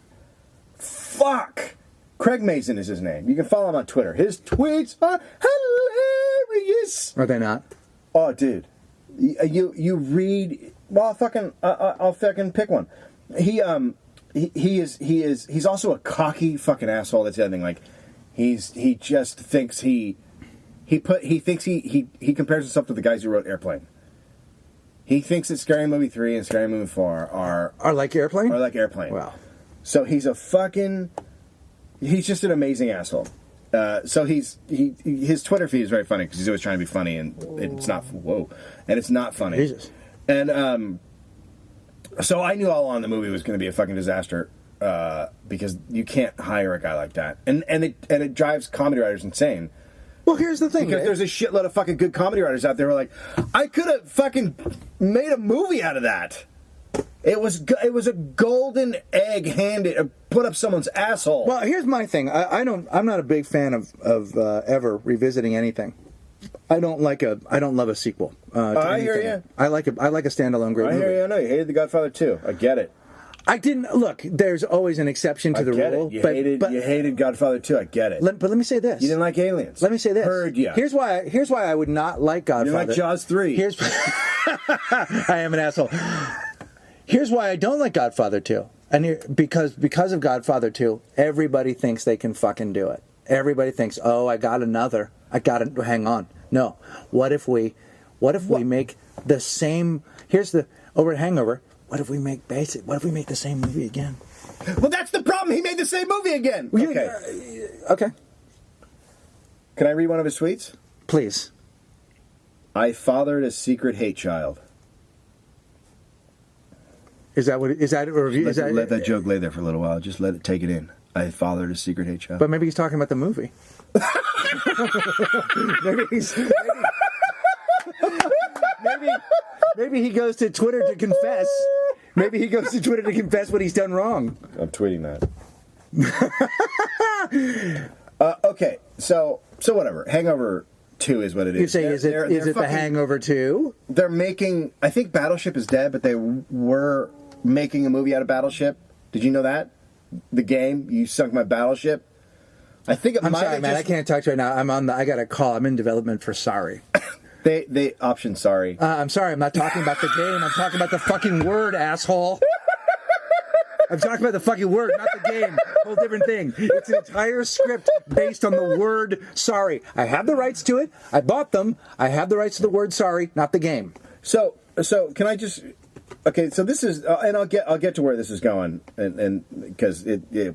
fuck. Craig Mason is his name. You can follow him on Twitter. His tweets are hilarious. Are they not? Oh, dude, you read. Well, I'll fucking pick one. He's also a cocky fucking asshole. That's the other thing. Like, he just thinks he compares himself to the guys who wrote Airplane. He thinks that Scary Movie 3 and Scary Movie 4 are like Airplane. Are like Airplane. Wow. So he's just an amazing asshole. So his Twitter feed is very funny because he's always trying to be funny, and it's not. Whoa, and it's not funny. Jesus. And so I knew all along the movie was going to be a fucking disaster because you can't hire a guy like that, and it drives comedy writers insane. Well, here's the thing. Because there's a shitload of fucking good comedy writers out there who are like, I could have fucking made a movie out of that. It was a golden egg handed put up someone's asshole. Well, here's my thing. I'm not a big fan of ever revisiting anything. I don't love a sequel. I hear you. I like a standalone great movie. I hear you. I know you hated The Godfather 2. I get it. I didn't look. There's always an exception to the rule. You hated Godfather 2. I get it. But let me say this. You didn't like Aliens. Let me say this. Heard ya. Here's why I would not like Godfather. You didn't like Jaws 3. Here's I am an asshole. Here's why I don't like Godfather 2. And because of Godfather 2, everybody thinks they can fucking do it. Everybody thinks, "Oh, I got to hang on." No. What if we make the same over at Hangover, what if we make the same movie again? Well, that's the problem. He made the same movie again. Okay. Okay. Can I read one of his tweets? Please. I fathered a secret hate child. Is that a review? Let that joke lay there for a little while. Just let it take it in. I fathered a secret hate child. But maybe he's talking about the movie. maybe he goes to Twitter to confess. Maybe he goes to Twitter to confess what he's done wrong. I'm tweeting that. Okay, so whatever. Hangover 2 is what it is. You say, is it The Hangover 2? They're making. I think Battleship is dead, but they were making a movie out of Battleship. Did you know that? The game, You Sunk My Battleship. I think it I'm might sorry, have man. I can't talk to you right now. I got a call. I'm in development for Sorry. They option Sorry. I'm sorry. I'm not talking about the game. I'm talking about the fucking word, asshole. I'm talking about the fucking word, not the game. Whole different thing. It's an entire script based on the word sorry. I have the rights to it. I bought them. I have the rights to the word sorry, not the game. So can I just? Okay, so this is, and I'll get to where this is going, and because you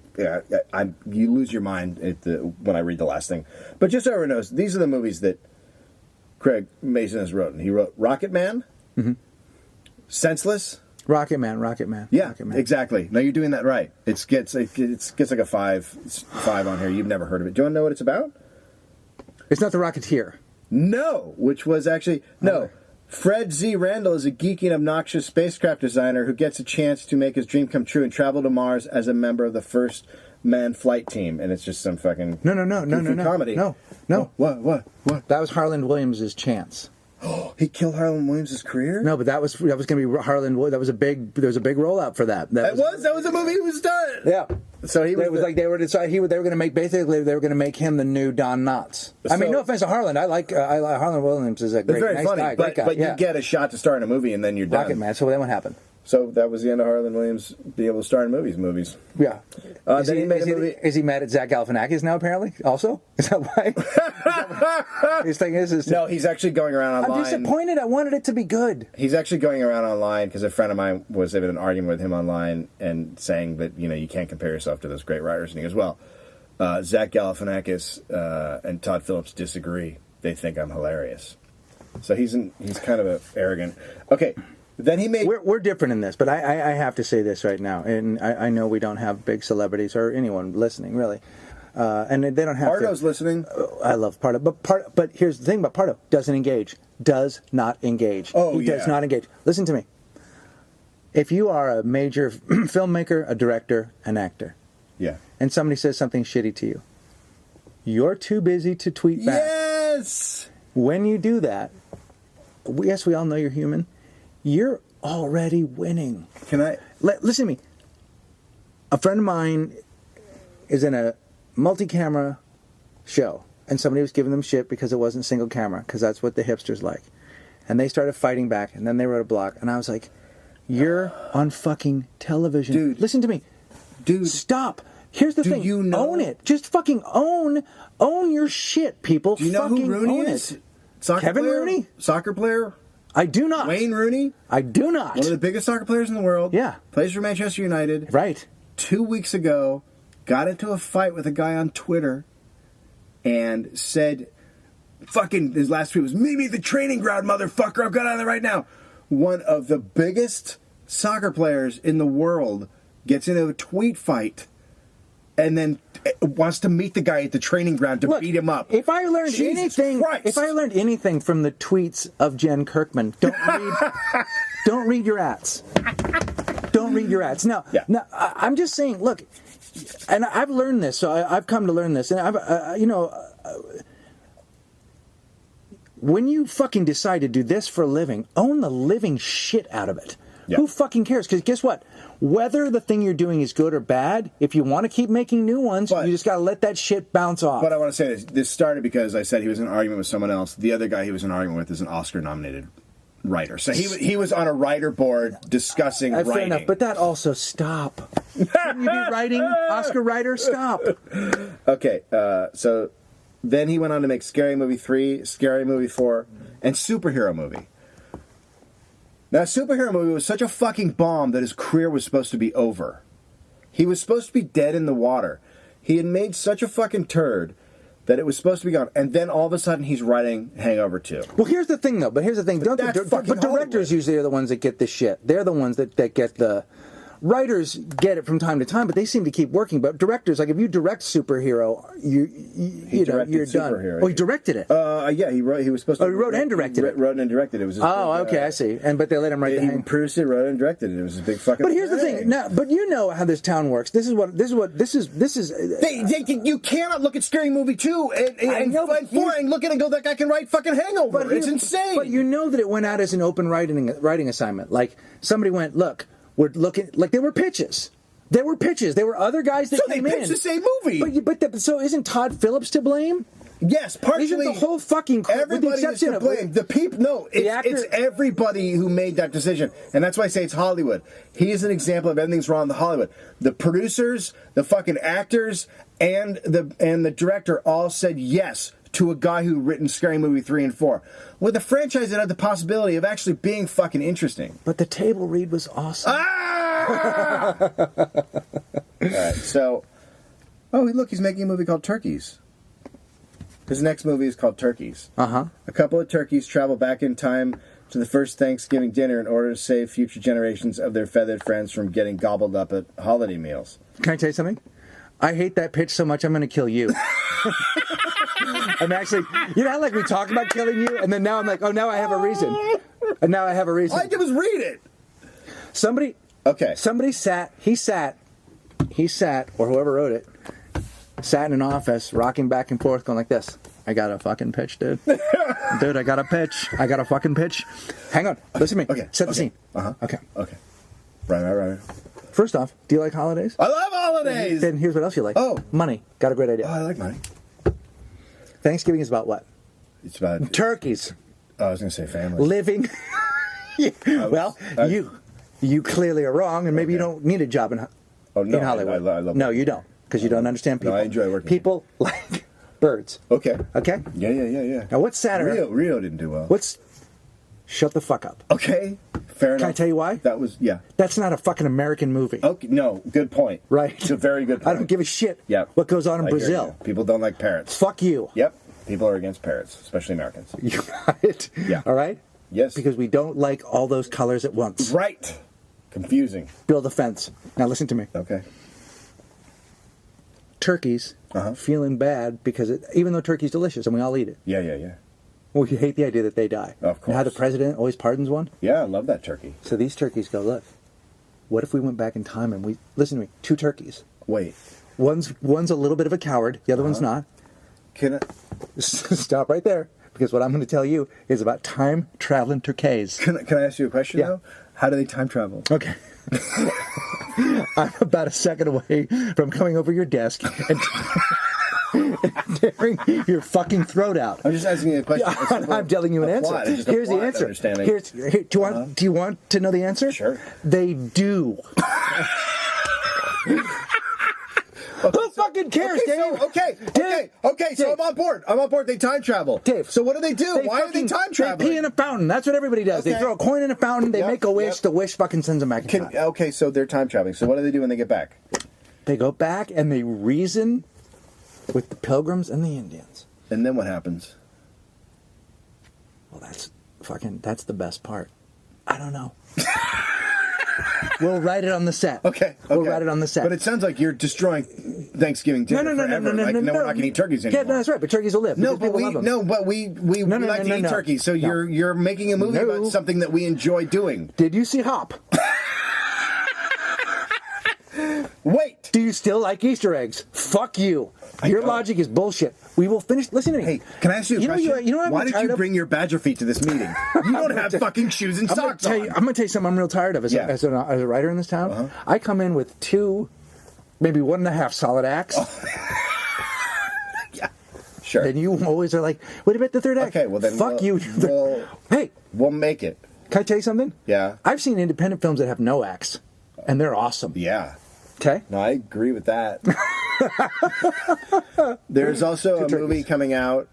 lose your mind when I read the last thing. But just so everyone knows, these are the movies that Craig Mason has written. He wrote Rocket Man, Senseless. Rocket Man. Yeah, Rocket Man. exactly. No, you're doing that right. It gets like a five on here. You've never heard of it. Do you want to know what it's about? It's not the Rocketeer. No, which was actually no. Fred Z. Randall is a geeky and obnoxious spacecraft designer who gets a chance to make his dream come true and travel to Mars as a member of the first manned flight team. And it's just some fucking No. comedy. No. What? That was Harland Williams' chance. He killed Harlan Williams' career? No, but that was going to be Harland Williams. There was a big rollout for that. That was a movie he was done. Yeah. So he was like they were going to make him the new Don Knotts. I mean, no offense to Harland. I like Harland Williams is a great, very nice funny, guy, but great guy. you get a shot to star in a movie and then you're done. Rocket Man. So then what happened? So that was the end of Harlan Williams being able to star in movies. Yeah. Then he made a movie. Is he mad at Zach Galifianakis now? Apparently, also is that why? He's thinking this is. No, he's actually going around online. I'm disappointed. I wanted it to be good. He's actually going around online because a friend of mine was having an argument with him online and saying that you can't compare yourself to those great writers. And he goes, "Well, Zach Galifianakis and Todd Phillips disagree. They think I'm hilarious." So he's kind of arrogant. Okay. Then he made. We're different in this, but I have to say this right now, and I know we don't have big celebrities or anyone listening really, and they don't have. Pardo's listening. I love Pardo, but here's the thing about Pardo: does not engage. Oh, he does not engage. Listen to me. If you are a major filmmaker, a director, an actor, yeah, and somebody says something shitty to you, you're too busy to tweet back. Yes. When you do that, yes, we all know you're human. You're already winning. Can I listen to me? A friend of mine is in a multi-camera show, and somebody was giving them shit because it wasn't single camera, because that's what the hipsters like. And they started fighting back, and then they wrote a blog, and I was like, "You're on fucking television, dude. Listen to me, dude. Stop. Here's the thing. You know? Own it. Just fucking own your shit, people. Do you know fucking who Rooney own is? It. Kevin Rooney? Soccer player? I do not. Wayne Rooney? I do not. One of the biggest soccer players in the world. Yeah. Plays for Manchester United. Right. 2 weeks ago, got into a fight with a guy on Twitter and said, fucking, his last tweet was, "Meet me at the training ground, motherfucker. I've got out of there right now." One of the biggest soccer players in the world gets into a tweet fight and then wants to meet the guy at the training ground to beat him up. If I learned Jesus anything, Christ. if I learned anything from the tweets of Jen Kirkman, don't read your ads. Don't read your ads. Now, I'm just saying. Look, and I've learned this. So I've come to learn this, and when you fucking decide to do this for a living, own the living shit out of it. Yeah. Who fucking cares? Because guess what? Whether the thing you're doing is good or bad, if you want to keep making new ones, you just got to let that shit bounce off. But I want to say this started because I said he was in an argument with someone else. The other guy he was in an argument with is an Oscar-nominated writer. So he was on a writer board discussing writing. Fair enough, but that also, stop. Shouldn't you be writing? Oscar writer, stop. Okay, so then he went on to make Scary Movie 3, Scary Movie 4, and Superhero Movie. Now, Superhero Movie was such a fucking bomb that his career was supposed to be over. He was supposed to be dead in the water. He had made such a fucking turd that it was supposed to be gone. And then all of a sudden he's writing Hangover 2. Well, here's the thing, though. But directors Hollywood. usually are the ones that get this shit. They're the ones that get the... Writers get it from time to time, but they seem to keep working. But directors, like if you direct superhero, you're done. Oh, he directed it. Yeah, he wrote. He was supposed to. Oh, he wrote and directed it. Wrote and directed it. It was. His okay, I see. But they let him write. He produced it, wrote it, and directed it. It was a big fucking. But here's the thing. Now, but you know how this town works. This is. You cannot look at Scary Movie 2 and 4 and look at it and go, "That guy can write fucking Hangover." It's insane. But you know that it went out as an open writing assignment. Like somebody went, "Look, we're looking," like they were pitches. There were other guys that came in. So they pitched the same movie. So isn't Todd Phillips to blame? Yes, partially. Isn't the whole fucking crew, with the Everybody is exception to of blame. The people, no, it's everybody who made that decision, and that's why I say it's Hollywood. He is an example of everything's wrong with Hollywood. The producers, the fucking actors, and the director all said yes to a guy who written Scary Movie 3 and 4, with a franchise that had the possibility of actually being fucking interesting. But the table read was awesome. Ah! All right, so, look, he's making a movie called Turkeys. His next movie is called Turkeys. Uh-huh. A couple of turkeys travel back in time to the first Thanksgiving dinner in order to save future generations of their feathered friends from getting gobbled up at holiday meals. Can I tell you something? I hate that pitch so much I'm going to kill you. I'm actually, you know how like we talk about killing you, and then now I'm like, oh, now I have a reason. And now I have a reason. All I did was read it. Somebody sat, or whoever wrote it, sat in an office, rocking back and forth, going like this. I got a fucking pitch, dude. Dude, I got a pitch. I got a fucking pitch. Hang on. Listen to me. Okay. Set the scene. Uh-huh. Okay. Right. First off, do you like holidays? I love holidays! Then here's what else you like. Oh. Money. Got a great idea. Oh, I like money. Thanksgiving is about what? It's about... Turkeys. Oh, I was going to say family. Living. You clearly are wrong, and maybe you don't need a job in Hollywood. I love no, you don't, because you don't understand people. No, I enjoy working. People like birds. Okay. Okay? Yeah. Now, what's sadder? Rio didn't do well. Shut the fuck up. Okay, fair enough. Can I tell you why? That was, That's not a fucking American movie. Okay, no, good point. Right. It's a very good point. I don't give a shit Yep. what goes on in I hear Brazil. you. People don't like parrots. Fuck you. Yep. People are against parrots, especially Americans. You got it? Yeah. All right? Yes. Because we don't like all those colors at once. Right. Confusing. Build a fence. Now listen to me. Okay. Turkeys feeling bad because even though turkey's delicious and we all eat it. Yeah. Well, you hate the idea that they die. Of course. And how the president always pardons one. Yeah, I love that turkey. So these turkeys go, look, what if we went back in time and listen to me, 2 turkeys. Wait. One's a little bit of a coward, the other one's not. Can I... Stop right there, because what I'm going to tell you is about time-traveling turkeys. Can I ask you a question, though? How do they time travel? Okay. I'm about a second away from coming over your desk and tearing your fucking throat out. I'm just asking you a question. I'm telling you an answer. Here's the answer. Do you want to know the answer? Sure. They do. Who fucking cares, Dave? Okay, so I'm on board. They time travel. Dave. So what do they do? Why are they time traveling? They pee in a fountain. That's what everybody does. Okay. They throw a coin in a fountain, they make a wish, the wish fucking sends them back in time. Okay, so they're time traveling. So what do they do when they get back? They go back and they reason with the Pilgrims and the Indians. And then what happens? Well, that's the best part. I don't know. We'll write it on the set. Okay. We'll write it on the set. But it sounds like you're destroying Thanksgiving dinner forever. No, we're not going to eat turkeys anymore. Yeah, no, that's right. But turkeys will live. No, but we like to eat turkeys. So you're making a movie about something that we enjoy doing. Did you see Hop? Wait. Do you still like Easter eggs? Fuck you. Your logic is bullshit. We will finish. Listen to me. Hey, can I ask you a question? Why did you bring your badger feet to this meeting? You don't have fucking shoes and socks on. I'm going to tell you something I'm real tired of as a writer in this town. I come in with 2, maybe 1.5 solid acts. Yeah, sure. And you always are like, what about the third act? Okay, well then. Fuck you. Hey. We'll make it. Can I tell you something? Yeah. I've seen independent films that have no acts, and they're awesome. Yeah. Okay? No, I agree with that. There's also a movie coming out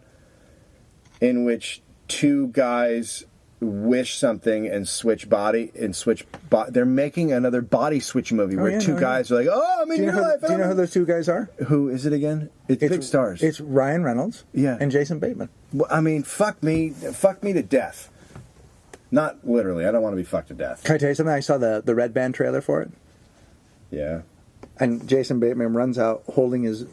in which 2 guys wish something and switch body. They're making another body switch movie where 2 guys are like, "Oh, I'm in your life." Do you know who those 2 guys are? Who is it again? It's big stars. It's Ryan Reynolds. And Jason Bateman. Well, I mean, fuck me to death. Not literally. I don't want to be fucked to death. Can I tell you something? I saw the Red Band trailer for it. Yeah. And Jason Bateman runs out holding his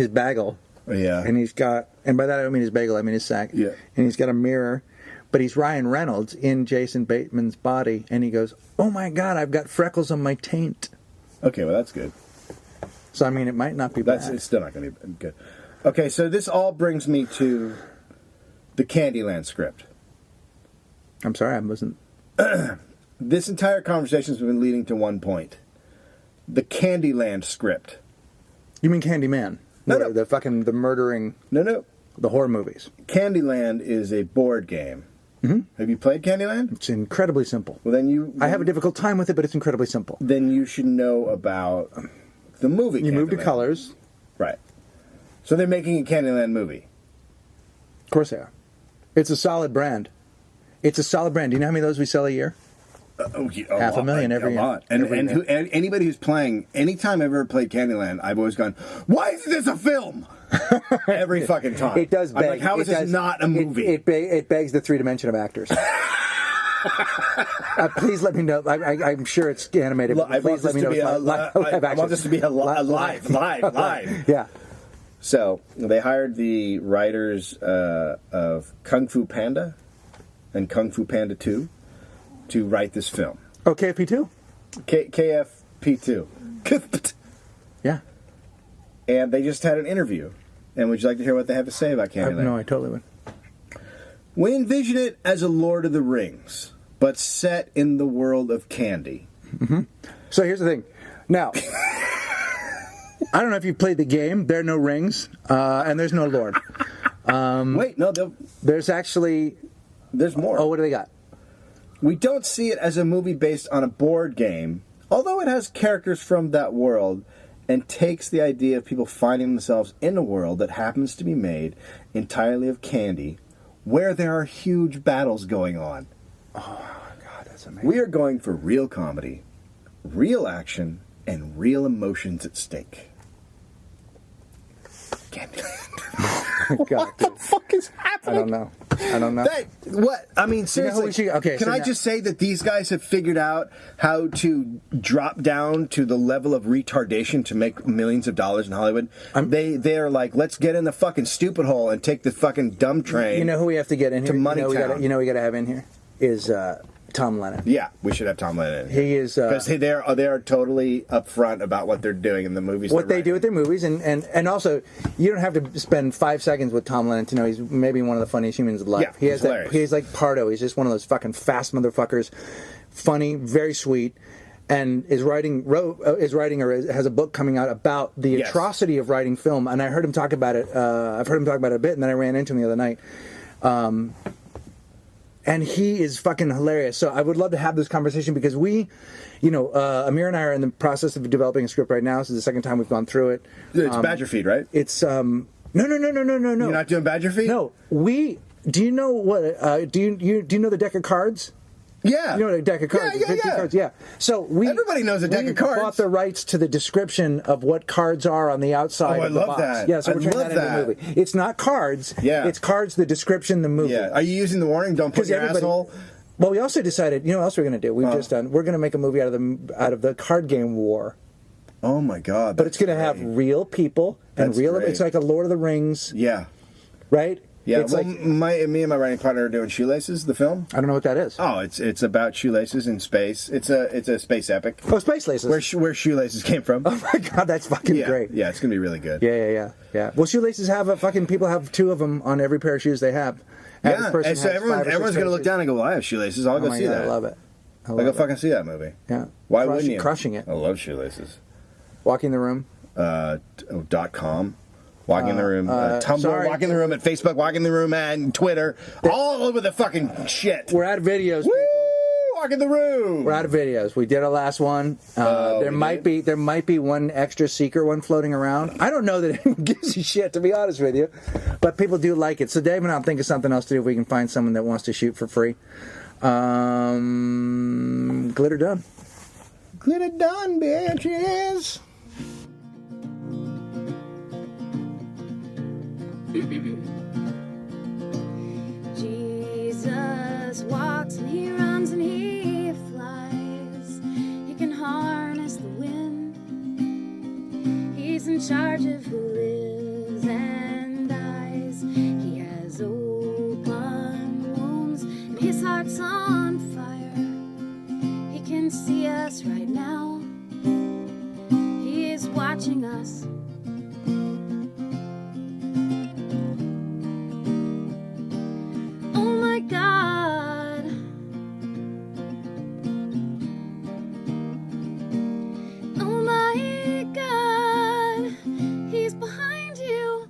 bagel. Yeah. And by that I don't mean his bagel, I mean his sack. Yeah. And he's got a mirror, but he's Ryan Reynolds in Jason Bateman's body, and he goes, "Oh my God, I've got freckles on my taint." Okay, well that's good. So I mean, it might not be bad. It's still not going to be good. Okay, so this all brings me to the Candyland script. I'm sorry, I wasn't. This entire conversation has been leading to one point. The Candyland script. You mean Candyman? No. The murdering. No. the horror movies. Candyland is a board game. Mm-hmm. Have you played Candyland? It's incredibly simple. Well, then I have a difficult time with it, but it's incredibly simple. Then you should know about the movie. You move to Candyland. colors. Right. So they're making a Candyland movie. Of course they are. It's a solid brand. It's a solid brand. Do you know how many of those we sell a year? Half a million every year. Lot. And anybody who's playing, anytime I've ever played Candyland, I've always gone, why isn't this a film? Every fucking time. It does beg. I'm like, how is this not a movie? It begs the 3 dimension of actors. Please let me know. I'm sure it's animated. Look, but please let me know. I want this to be a live. Yeah. So they hired the writers of Kung Fu Panda and Kung Fu Panda 2 to write this film. Oh, KFP2? KFP2. Yeah. And they just had an interview. And would you like to hear what they have to say about Candyland? No, I totally would. We envision it as a Lord of the Rings, but set in the world of candy. Mm-hmm. So here's the thing. Now, I don't know if you've played the game. There are no rings, and there's no Lord. Wait, no, there's actually... There's more. Oh, what do they got? We don't see it as a movie based on a board game, although it has characters from that world and takes the idea of people finding themselves in a world that happens to be made entirely of candy, where there are huge battles going on. Oh, God, that's amazing. We are going for real comedy, real action, and real emotions at stake. Candyland. God, what the fuck is happening? I don't know. What? I mean, seriously. Can I now, just say that these guys have figured out how to drop down to the level of retardation to make millions of dollars in Hollywood? They're like, let's get in the fucking stupid hole and take the fucking dumb train. You know who we have to get in here? To Money Town. You know we got to have in here? Is Tom Lennon. Yeah, we should have Tom Lennon in here. He is... Because they are totally upfront about what they're doing in the movies. What they do with their movies, and also, you don't have to spend 5 seconds with Tom Lennon to know he's maybe one of the funniest humans alive. Yeah, he's hilarious. He's like Pardo. He's just one of those fucking fast motherfuckers. Funny, very sweet, and is writing or has a book coming out about the atrocity of writing film. And I heard him talk about it. I've heard him talk about it a bit, and then I ran into him the other night. And he is fucking hilarious. So I would love to have this conversation because Amir and I are in the process of developing a script right now. This is the second time we've gone through it. It's Badger Feed, right? It's no. You're not doing Badger Feed? No. Do you know what? Do you know the deck of cards? Yeah. You know what a deck of cards is? 15 cards, yeah. So everybody knows a deck of cards. We bought the rights to the description of what cards are on the outside of the box. I love that. Yeah, so we're turning that into a movie. It's not cards. Yeah. It's cards, the description, the movie. Yeah. Are you using the warning? Don't put your asshole. Well, we also decided, you know what else we're going to do? We're going to make a movie out of the card game war. Oh my God. But it's going to have real people and it's like a Lord of the Rings. Yeah. Right? Yeah, me and my writing partner are doing Shoelaces, the film. I don't know what that is. Oh, it's about shoelaces in space. It's a space epic. Oh, Space Laces. Where shoelaces came from. Oh my God, that's fucking great. Yeah, it's gonna be really good. Yeah. Well, shoelaces people have 2 of them on every pair of shoes they have. Yeah, and so everyone's gonna look down and go, "Well, I have shoelaces. I'll go see that." I love it. I'll go fucking see that movie. Yeah. Why wouldn't you? Crushing it. I love Shoelaces. Walking the Room. .com. Walking in the Room, Tumblr, Walking the Room at Facebook, Walking the Room and Twitter, all over the fucking shit. We're out of videos. Woo! Walking the Room. We're out of videos. We did our last one. There might be one extra secret one floating around. I don't know that anyone gives a shit, to be honest with you, but people do like it. So Dave and I'll think of something else to do if we can find someone that wants to shoot for free. Glitter done. Glitter done, bitches. Jesus walks and he runs and he flies. He can harness the wind. He's in charge of who lives and dies. He has open wounds and his heart's on fire. He can see us right now. He is watching us. God, oh my God, he's behind you.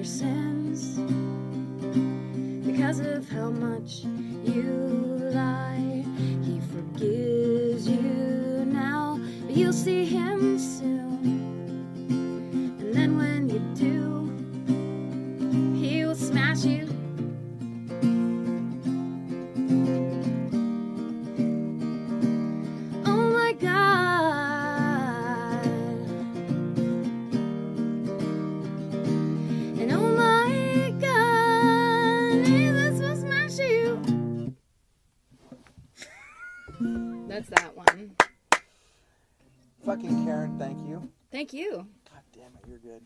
sins because of how much you lie. He forgives you now, but you'll see him soon. And then when you do, he will smash you. Oh my God. And oh my God, Jesus will smash you. That's that one. Fucking Karen, thank you. Thank you. God damn it, you're good.